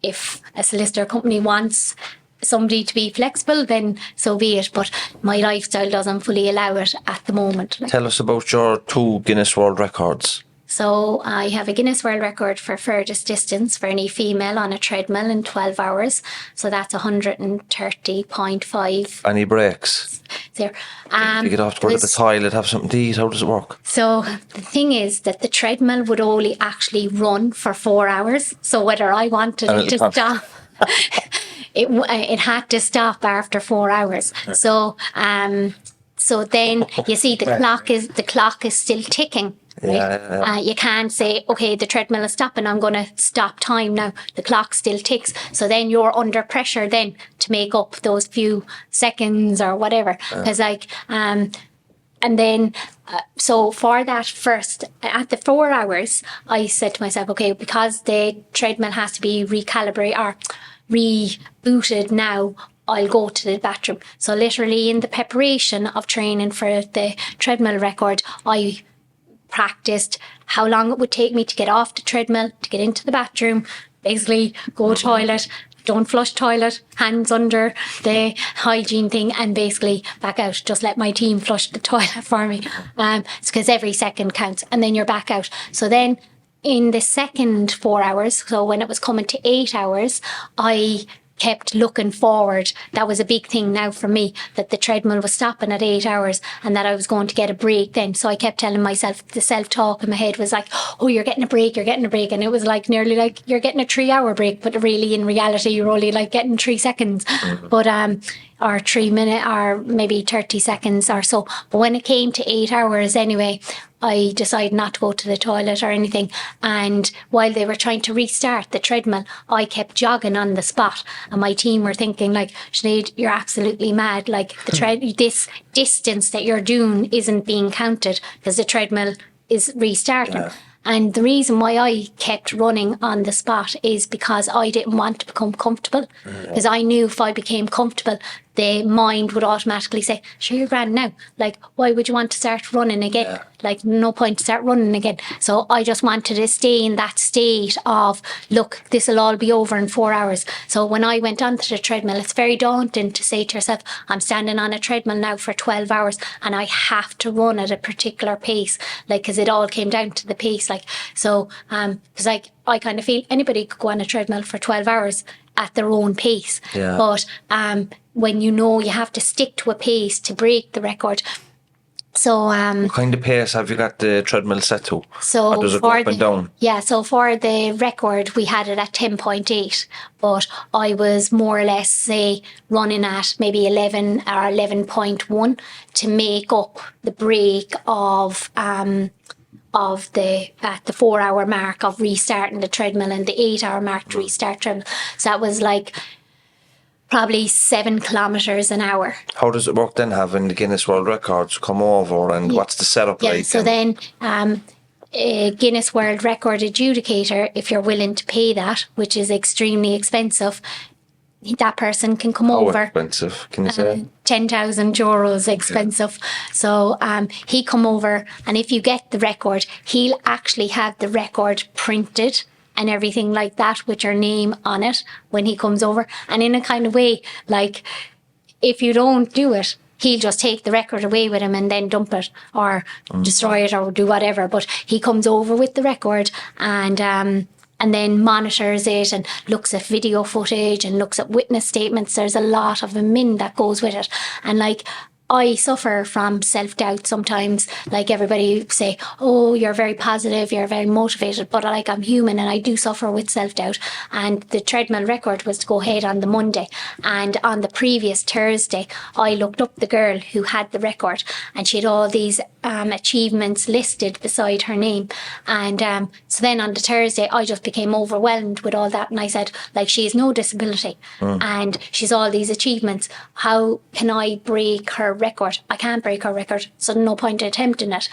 if a solicitor company wants somebody to be flexible, then so be it. But my lifestyle doesn't fully allow it at the moment.
Tell us about your 2 Guinness World Records.
So I have a Guinness World Record for furthest distance for any female on a treadmill in 12 hours. So that's 130.5.
Any breaks?
There.
You get off to go to the toilet, have something to eat. How does it work?
So the thing is that the treadmill would only actually run for 4 hours. So whether I wanted it to stop, it had to stop after 4 hours. So then you see the clock is still ticking. Right?
Yeah.
You can't say, okay, the treadmill is stopping, I'm going to stop time now. The clock still ticks. So then you're under pressure then to make up those few seconds or whatever. Because and then, so for that first, at the 4 hours, I said to myself, okay, because the treadmill has to be recalibrated or rebooted now, I'll go to the bathroom. So literally in the preparation of training for the treadmill record, I practiced how long it would take me to get off the treadmill, to get into the bathroom, basically go toilet, don't flush toilet, hands under the hygiene thing, and basically back out. Just let my team flush the toilet for me. It's because every second counts, and then you're back out. So then in the second 4 hours, so when it was coming to 8 hours, I kept looking forward. That was a big thing now for me, that the treadmill was stopping at 8 hours and that I was going to get a break then. So I kept telling myself, the self-talk in my head was like, oh, you're getting a break. And it was nearly like you're getting a 3 hour break, but really in reality you're only getting 3 seconds. But or 3 minutes or maybe 30 seconds or so. But when it came to 8 hours anyway, I decided not to go to the toilet or anything. And while they were trying to restart the treadmill, I kept jogging on the spot. And my team were thinking, like, Sinead, you're absolutely mad. Like, this distance that you're doing isn't being counted because the treadmill is restarting. Yeah. And the reason why I kept running on the spot is because I didn't want to become comfortable. Because I knew if I became comfortable, the mind would automatically say, sure, you're grand now. Like, why would you want to start running again? Yeah. Like, no point to start running again. So I just wanted to stay in that state of, look, this will all be over in 4 hours. So when I went onto the treadmill, it's very daunting to say to yourself, I'm standing on a treadmill now for 12 hours and I have to run at a particular pace. Like, because it all came down to the pace. Like, so, because like, I kind of feel anybody could go on a treadmill for 12 hours at their own pace. Yeah. But when you know you have to stick to a pace to break the record. So
what kind of pace have you got the treadmill set to?
So
or does it go up and down?
Yeah, so for the record we had it at 10.8, but I was more or less say running at maybe 11 or 11.1 to make up the break of the 4 hour mark of restarting the treadmill and the 8 hour mark to restart treadmill. So that was like probably 7 kilometres an hour.
How does it work then, having the Guinness World Records come over, and what's the setup like?
So then a Guinness World Record adjudicator, if you're willing to pay that, which is extremely expensive, that person can come over.
How expensive, can you say?
10,000 euros expensive. Okay. So he come over, and if you get the record, he'll actually have the record printed and everything like that with your name on it when he comes over. And in a kind of way, like, if you don't do it, he'll just take the record away with him and then dump it or destroy it or do whatever. But he comes over with the record and then monitors it and looks at video footage and looks at witness statements. There's a lot of admin that goes with it. And like, I suffer from self-doubt sometimes. Like, everybody say, oh, you're very positive, you're very motivated, but like, I'm human and I do suffer with self-doubt. And the treadmill record was to go ahead on the Monday. And on the previous Thursday, I looked up the girl who had the record, and she had all these achievements listed beside her name. And so then on the Thursday, I just became overwhelmed with all that. And I said, like, she has no disability and she's all these achievements. How can I break her record? I can't break her record, so no point in attempting it.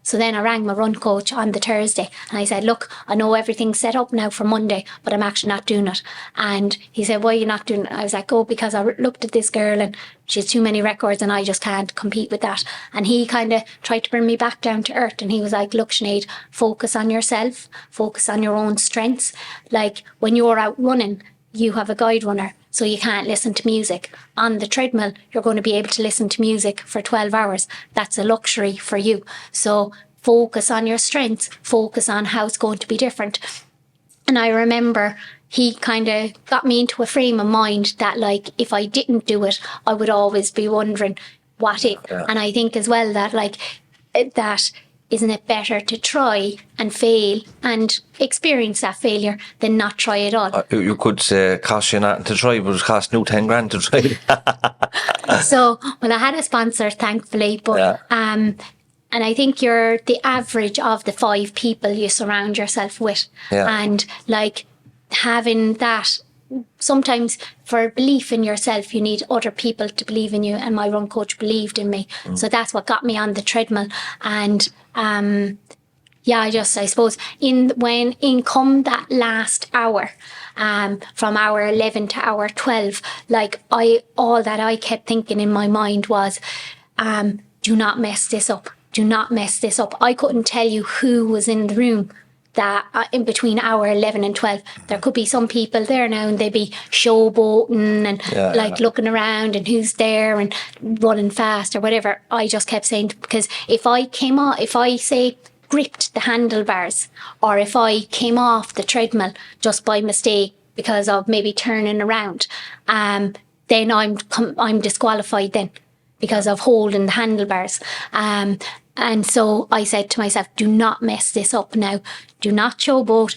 So then I rang my run coach on the Thursday and I said, look, I know everything's set up now for Monday, but I'm actually not doing it. And he said, why are you not doing it? I was like, oh, because I looked at this girl and she has too many records and I just can't compete with that. And he kind of tried to bring me back down to earth, and he was like, look, Sinead, focus on yourself, focus on your own strengths. Like, when you're out running, you have a guide runner, so you can't listen to music. On the treadmill, you're going to be able to listen to music for 12 hours. That's a luxury for you. So focus on your strengths, focus on how it's going to be different. And I remember he kind of got me into a frame of mind that, like, if I didn't do it, I would always be wondering what if. Yeah. And I think as well that, like, that isn't it better to try and fail and experience that failure than not try at all?
You could say cost you nothing to try, but it cost you 10 grand to try.
So, well, I had a sponsor, thankfully, but and I think you're the average of the 5 people you surround yourself with. Yeah. And like, having that, sometimes for belief in yourself, you need other people to believe in you, and my run coach believed in me. So that's what got me on the treadmill. And I suppose in come that last hour, from hour 11 to hour 12, like, all that I kept thinking in my mind was, do not mess this up. Do not mess this up. I couldn't tell you who was in the room that in between hour 11 and 12. There could be some people there now and they'd be showboating and looking around and who's there and running fast or whatever. I just kept saying, because if I say gripped the handlebars, or if I came off the treadmill just by mistake because of maybe turning around, then I'm disqualified then because of holding the handlebars. And so I said to myself, do not mess this up now. Do not showboat.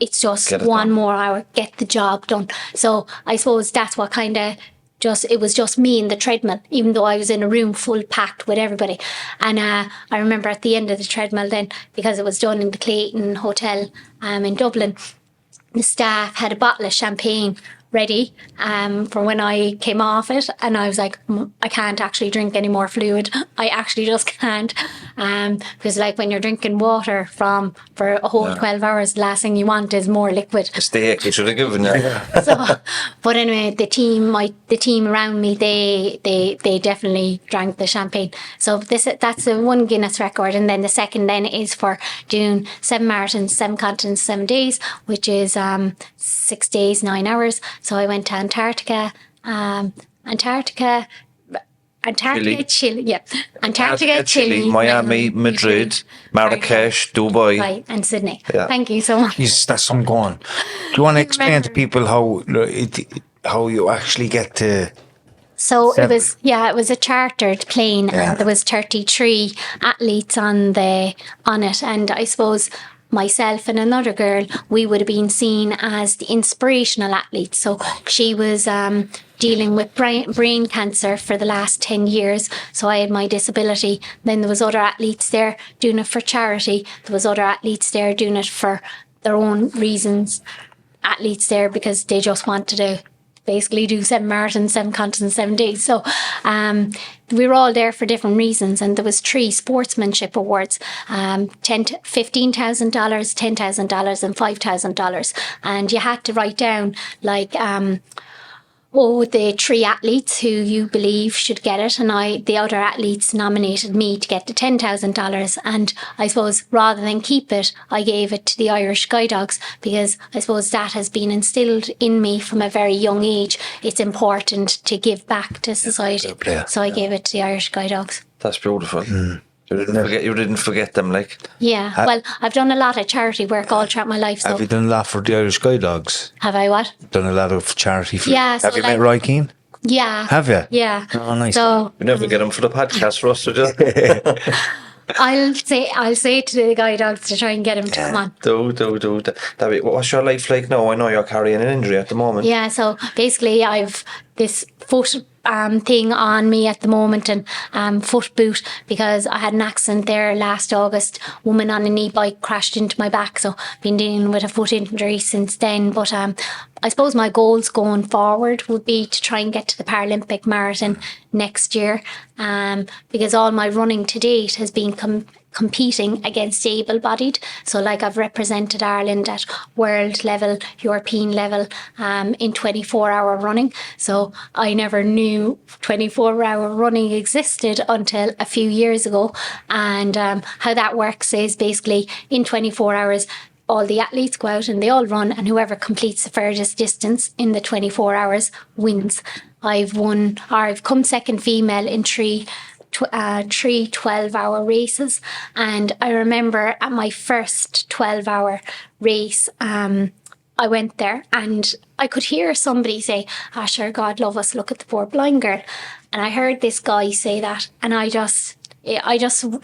It's just one more hour. Get the job done. So I suppose that's what kind of it was just me in the treadmill, even though I was in a room full packed with everybody. And I remember at the end of the treadmill then, because it was done in the Clayton Hotel in Dublin, the staff had a bottle of champagne ready for when I came off it, and I was like, I can't actually drink any more fluid. I actually just can't, because like when you're drinking water for a whole 12 hours, the last thing you want is more liquid.
A steak you should have given you.
But anyway, the team around me, they definitely drank the champagne. So that's the one Guinness record, and then the second then is for doing 7 marathons, 7 continents, 7 days, which is 6 days, 9 hours. So I went to Antarctica, Chile,
Miami, Madrid, Marrakesh, Dubai.
Right, and Sydney. Yeah. Thank you so much.
Yes, that's some going. Do you want to explain to people how you actually get to?
So it was a chartered plane, and there was 33 athletes on it, and I suppose myself and another girl, we would have been seen as the inspirational athletes. So she was dealing with brain cancer for the last 10 years. So I had my disability. Then there was other athletes there doing it for charity. There was other athletes there doing it for their own reasons. Athletes there because they just wanted to basically do 7 marathons, 7 continents, 7 days. So we were all there for different reasons, and there was 3 sportsmanship awards, $15,000, $10,000 and $5,000. And you had to write down like the 3 athletes who you believe should get it, and the other athletes nominated me to get the $10,000. And I suppose rather than keep it, I gave it to the Irish Guide Dogs, because I suppose that has been instilled in me from a very young age. It's important to give back to society. So I gave it to the Irish Guide Dogs.
That's beautiful. You didn't forget them, like.
Yeah, well, I've done a lot of charity work all throughout my life. So.
Have you done a lot for the Irish Guide Dogs?
Have I what?
Done a lot of charity for.
Yeah.
Have you met Roy Keane?
Yeah.
Have you?
Yeah.
Oh, nice.
So
We never get them for the podcast, Russ, would you?
I'll say to the Guide Dogs to try and get him to come on.
Do. What's your life like now? I know you're carrying an injury at the moment.
Yeah, so basically I've this foot thing on me at the moment, and foot boot, because I had an accident there last August. Woman on an e-bike crashed into my back, so been dealing with a foot injury since then. But I suppose my goals going forward would be to try and get to the Paralympic marathon next year, because all my running to date has been competing against able-bodied. So like I've represented Ireland at world level, European level, in 24-hour running. So I never knew 24-hour running existed until a few years ago. And how that works is basically in 24 hours, all the athletes go out and they all run, and whoever completes the furthest distance in the 24 hours wins. I've come second female in 3 12-hour races, and I remember at my first 12-hour race, I went there and I could hear somebody say, sure, God love us, look at the poor blind girl. And I heard this guy say that, and I just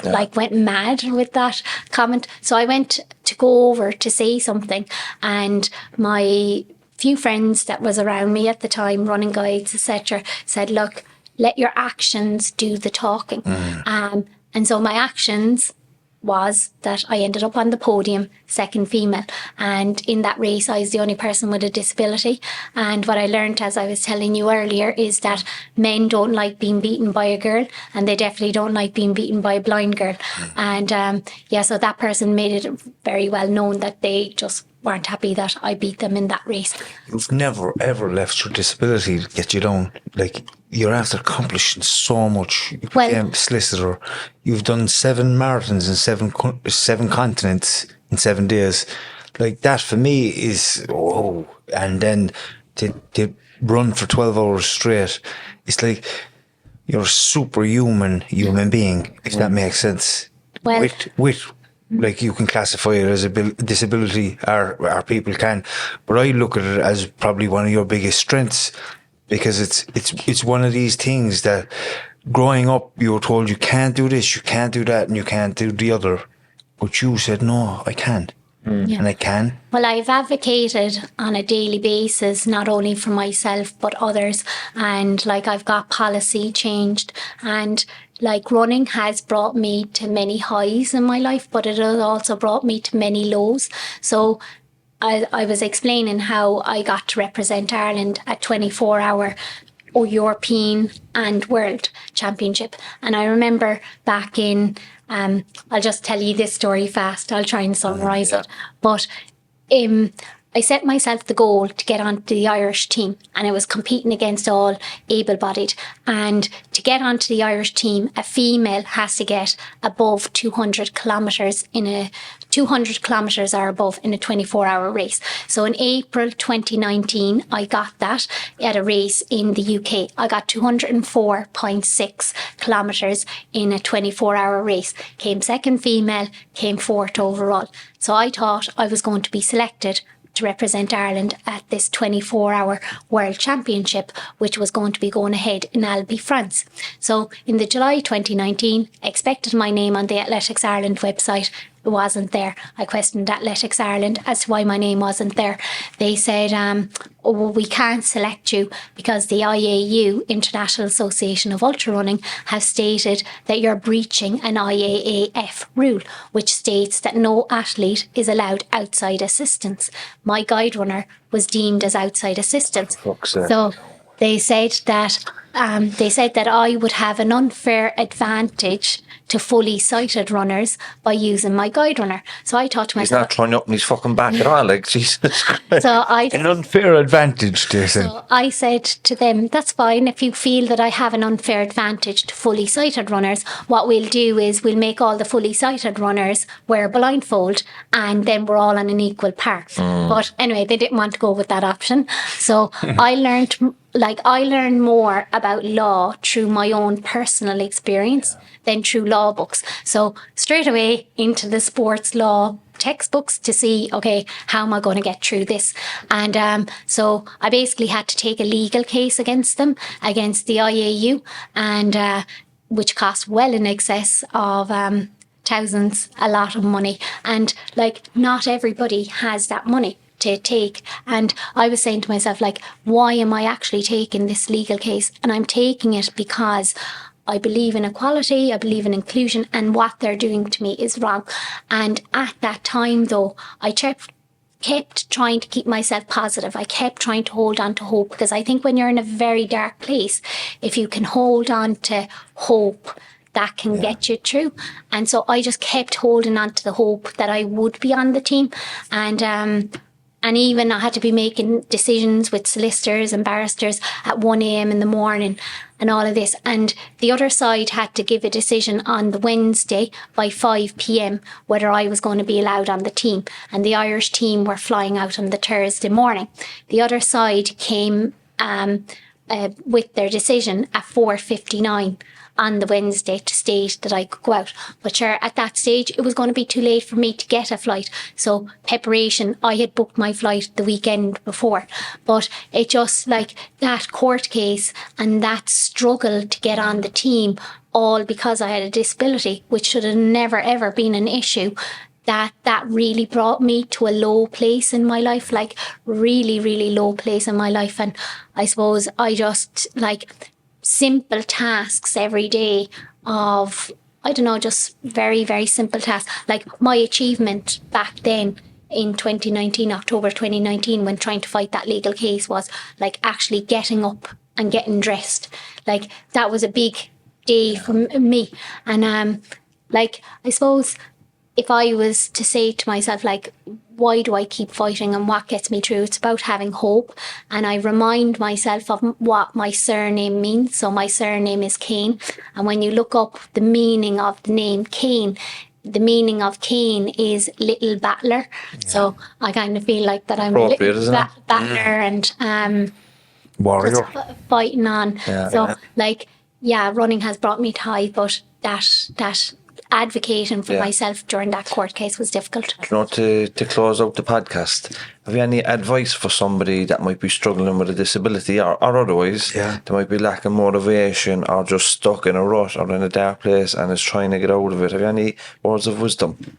like went mad with that comment. So I went to go over to say something, and my few friends that was around me at the time, running guides, etc., said, look, let your actions do the talking. And so my actions was that I ended up on the podium, second female. And in that race, I was the only person with a disability. And what I learned, as I was telling you earlier, is that men don't like being beaten by a girl, and they definitely don't like being beaten by a blind girl. And so that person made it very well known that they just weren't happy that I beat them in that race.
You've never ever left your disability to get you down. Like, you're after accomplishing so much. You became a solicitor. You've done 7 marathons in 7 continents in 7 days. Like, that for me is whoa. And then to run for 12 hours straight, it's like you're a superhuman human being, if that makes sense.
Well,
with like, you can classify it as a disability, or people can, but I look at it as probably one of your biggest strengths, because it's one of these things that growing up you were told you can't do this, you can't do that, and you can't do the other, but you said, no, I can't. and I can.
Well, I've advocated on a daily basis, not only for myself, but others. And like I've got policy changed, and like running has brought me to many highs in my life, but it has also brought me to many lows. So I was explaining how I got to represent Ireland at 24-hour European and World Championship. And I remember back in, I'll just tell you this story fast. I'll try and summarise it. But I set myself the goal to get onto the Irish team, and I was competing against all able-bodied. And to get onto the Irish team, a female has to get above 200 kilometres in a 200 kilometres or above in a 24-hour race. So in April 2019, I got that at a race in the UK. I got 204.6 kilometres in a 24-hour race. Came second female, came fourth overall. So I thought I was going to be selected to represent Ireland at this 24-hour World Championship, which was going to be going ahead in Albi, France. So in the July 2019, I expected my name on the Athletics Ireland website. It wasn't there. I questioned Athletics Ireland as to why my name wasn't there. They said, oh, well, we can't select you because the IAU, International Association of Ultra Running, has stated that you're breaching an IAAF rule, which states that no athlete is allowed outside assistance. My guide runner was deemed as outside assistance. So they said that I would have an unfair advantage to fully sighted runners by using my guide runner. So I thought to myself,
he's not throwing up in his fucking back at all, like, Jesus Christ.
An unfair advantage, they said.
So I said to them, that's fine. If you feel that I have an unfair advantage to fully sighted runners, what we'll do is we'll make all the fully sighted runners wear a blindfold, and then we're all on an equal par. But anyway, they didn't want to go with that option. So I learned more about law through my own personal experience than through law books. So straight away into the sports law textbooks to see, okay, how am I going to get through this? And so I basically had to take a legal case against them, against the IAU, and which cost well in excess of thousands, a lot of money. And like, not everybody has that money to take. And I was saying to myself, like, why am I actually taking this legal case? And I'm taking it because I believe in equality, I believe in inclusion, and what they're doing to me is wrong. And at that time, though, I kept trying to keep myself positive. I kept trying to hold on to hope, because I think when you're in a very dark place, if you can hold on to hope, that can get you through. And so I just kept holding on to the hope that I would be on the team. And even I had to be making decisions with solicitors and barristers at 1 a.m. in the morning and all of this. And the other side had to give a decision on the Wednesday by 5 p.m. whether I was going to be allowed on the team. And the Irish team were flying out on the Thursday morning. The other side came with their decision at 4:59 on the Wednesday to state that I could go out. But sure, at that stage, it was going to be too late for me to get a flight. So preparation, I had booked my flight the weekend before. But it just, like, that court case and that struggle to get on the team, all because I had a disability, which should have never, ever been an issue, that really brought me to a low place in my life, like really, really low place in my life. And I suppose I just, like, simple tasks every day of, I don't know, just very, very simple tasks. Like my achievement back then in 2019, October 2019, when trying to fight that legal case, was like actually getting up and getting dressed. Like that was a big day for me. And like, I suppose if I was to say to myself, like, why do I keep fighting and what gets me through? It's about having hope. And I remind myself of what my surname means. So my surname is Kane. And when you look up the meaning of the name Kane, the meaning of Kane is little battler. Yeah. So I kind of feel like that I'm a little battler and
warrior
fighting on. Yeah. So like, yeah, running has brought me to high, but that advocating for myself during that court case was difficult.
You know, to close out the podcast, have you any advice for somebody that might be struggling with a disability or otherwise, they might be lacking motivation or just stuck in a rut or in a dark place and is trying to get out of it? Have you any words of wisdom?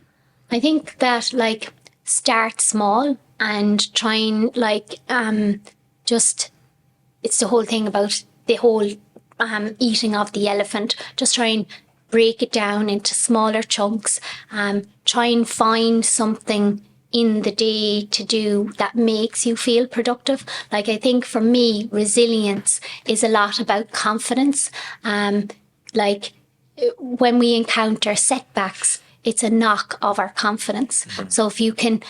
I think that, like, start small and try and like just, it's the whole thing about the whole eating of the elephant. Just try and break it down into smaller chunks. Try and find something in the day to do that makes you feel productive. Like, I think for me, resilience is a lot about confidence. Like, when we encounter setbacks, it's a knock of our confidence. So if you can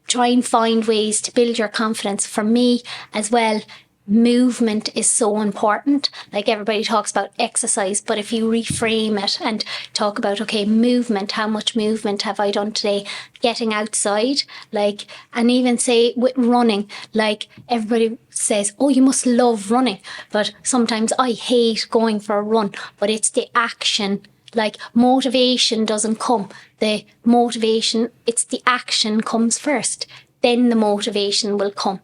try and find ways to build your confidence, for me as well, movement is so important. Like, everybody talks about exercise, but if you reframe it and talk about, okay, movement, how much movement have I done today? Getting outside, like, and even say with running, like, everybody says, oh, you must love running, but sometimes I hate going for a run. But it's the action. Like, motivation doesn't come. The motivation, it's the action comes first. Then the motivation will come.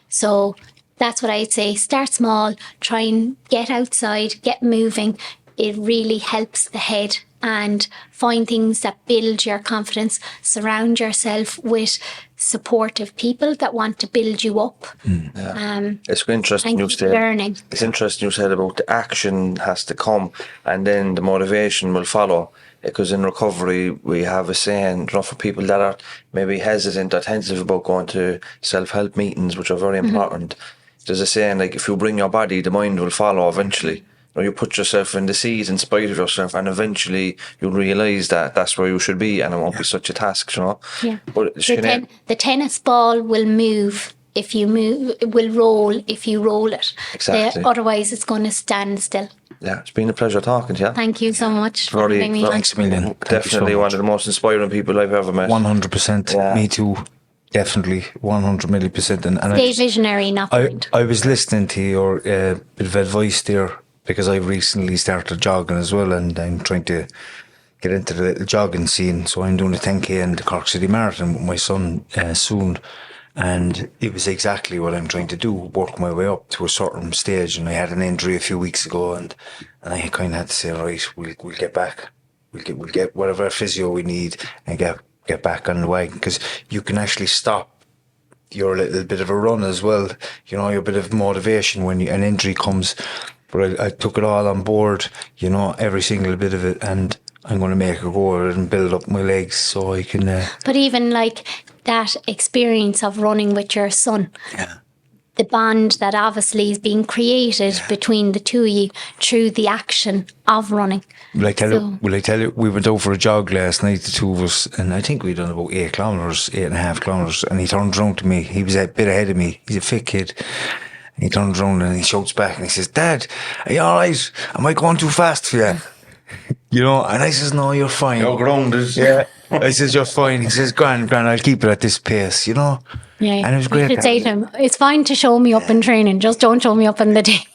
So that's what I'd say. Start small, try and get outside, get moving. It really helps the head, and find things that build your confidence. Surround yourself with supportive people that want to build you up.
It's interesting you said.
Learning.
It's interesting you said about the action has to come, and then the motivation will follow. Because in recovery, we have a saying, for people that are maybe hesitant or tentative about going to self-help meetings, which are very important. There's a saying, like, if you bring your body, the mind will follow eventually. You put yourself in the seat in spite of yourself, and eventually you'll realise that that's where you should be, and it won't be such a task,
Yeah.
But
The tennis ball will move if you move. It will roll if you roll it.
Exactly.
Otherwise, it's going to stand still.
Yeah, it's been a pleasure talking to you.
Thank you so much for having me.
Thanks a million. Thank you so
Definitely
much.
one of the most inspiring people I've ever met.
100%.
Yeah.
Me too. Definitely 100%. And
Stay visionary, not blind.
I was listening to your bit of advice there, because I recently started jogging as well, and I'm trying to get into the little jogging scene. So I'm doing a 10k in the Cork City Marathon with my son soon. And it was exactly what I'm trying to do, work my way up to a certain stage. And I had an injury a few weeks ago, and I kind of had to say, right, we'll get back. We'll get whatever physio we need and get back on the wagon, because you can actually stop your little bit of a run as well. Your bit of motivation when an injury comes. But I took it all on board, every single bit of it, and I'm going to make a go of it and build up my legs so I can.
But even like that experience of running with your son, the bond that obviously is being created between the two of you through the action of running.
Will I tell you, we went out for a jog last night, the two of us, and I think we'd done about 8.5 kilometres, and he turned around to me. He was a bit ahead of me. He's a fit kid. And he turns around and he shouts back and he says, Dad, are you all right? Am I going too fast for you? And I says, no, you're fine.
You're grounded.
Yeah. I says, you're fine. He says, Gran, I'll keep it at this pace,
Yeah.
And it was great.
You should say to him, it's fine to show me up in training, just don't show me up in the day.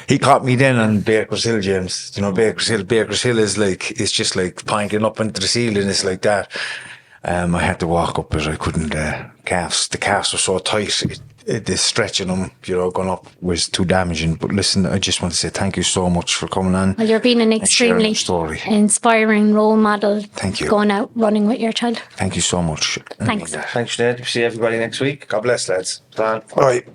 He caught me then on Baker's Hill, James. Baker's Hill is like, it's just like pointing up into the ceiling. It's like that. I had to walk up it. I couldn't, the calves were so tight. The stretching them, going up was too damaging. But listen, I just want to say thank you so much for coming on.
Well, you're being an extremely inspiring role model.
Thank you.
Going out running with your child.
Thank you so much.
Thanks.
Thanks, Sinead. See everybody next week.
God bless, lads.
Bye.
All right.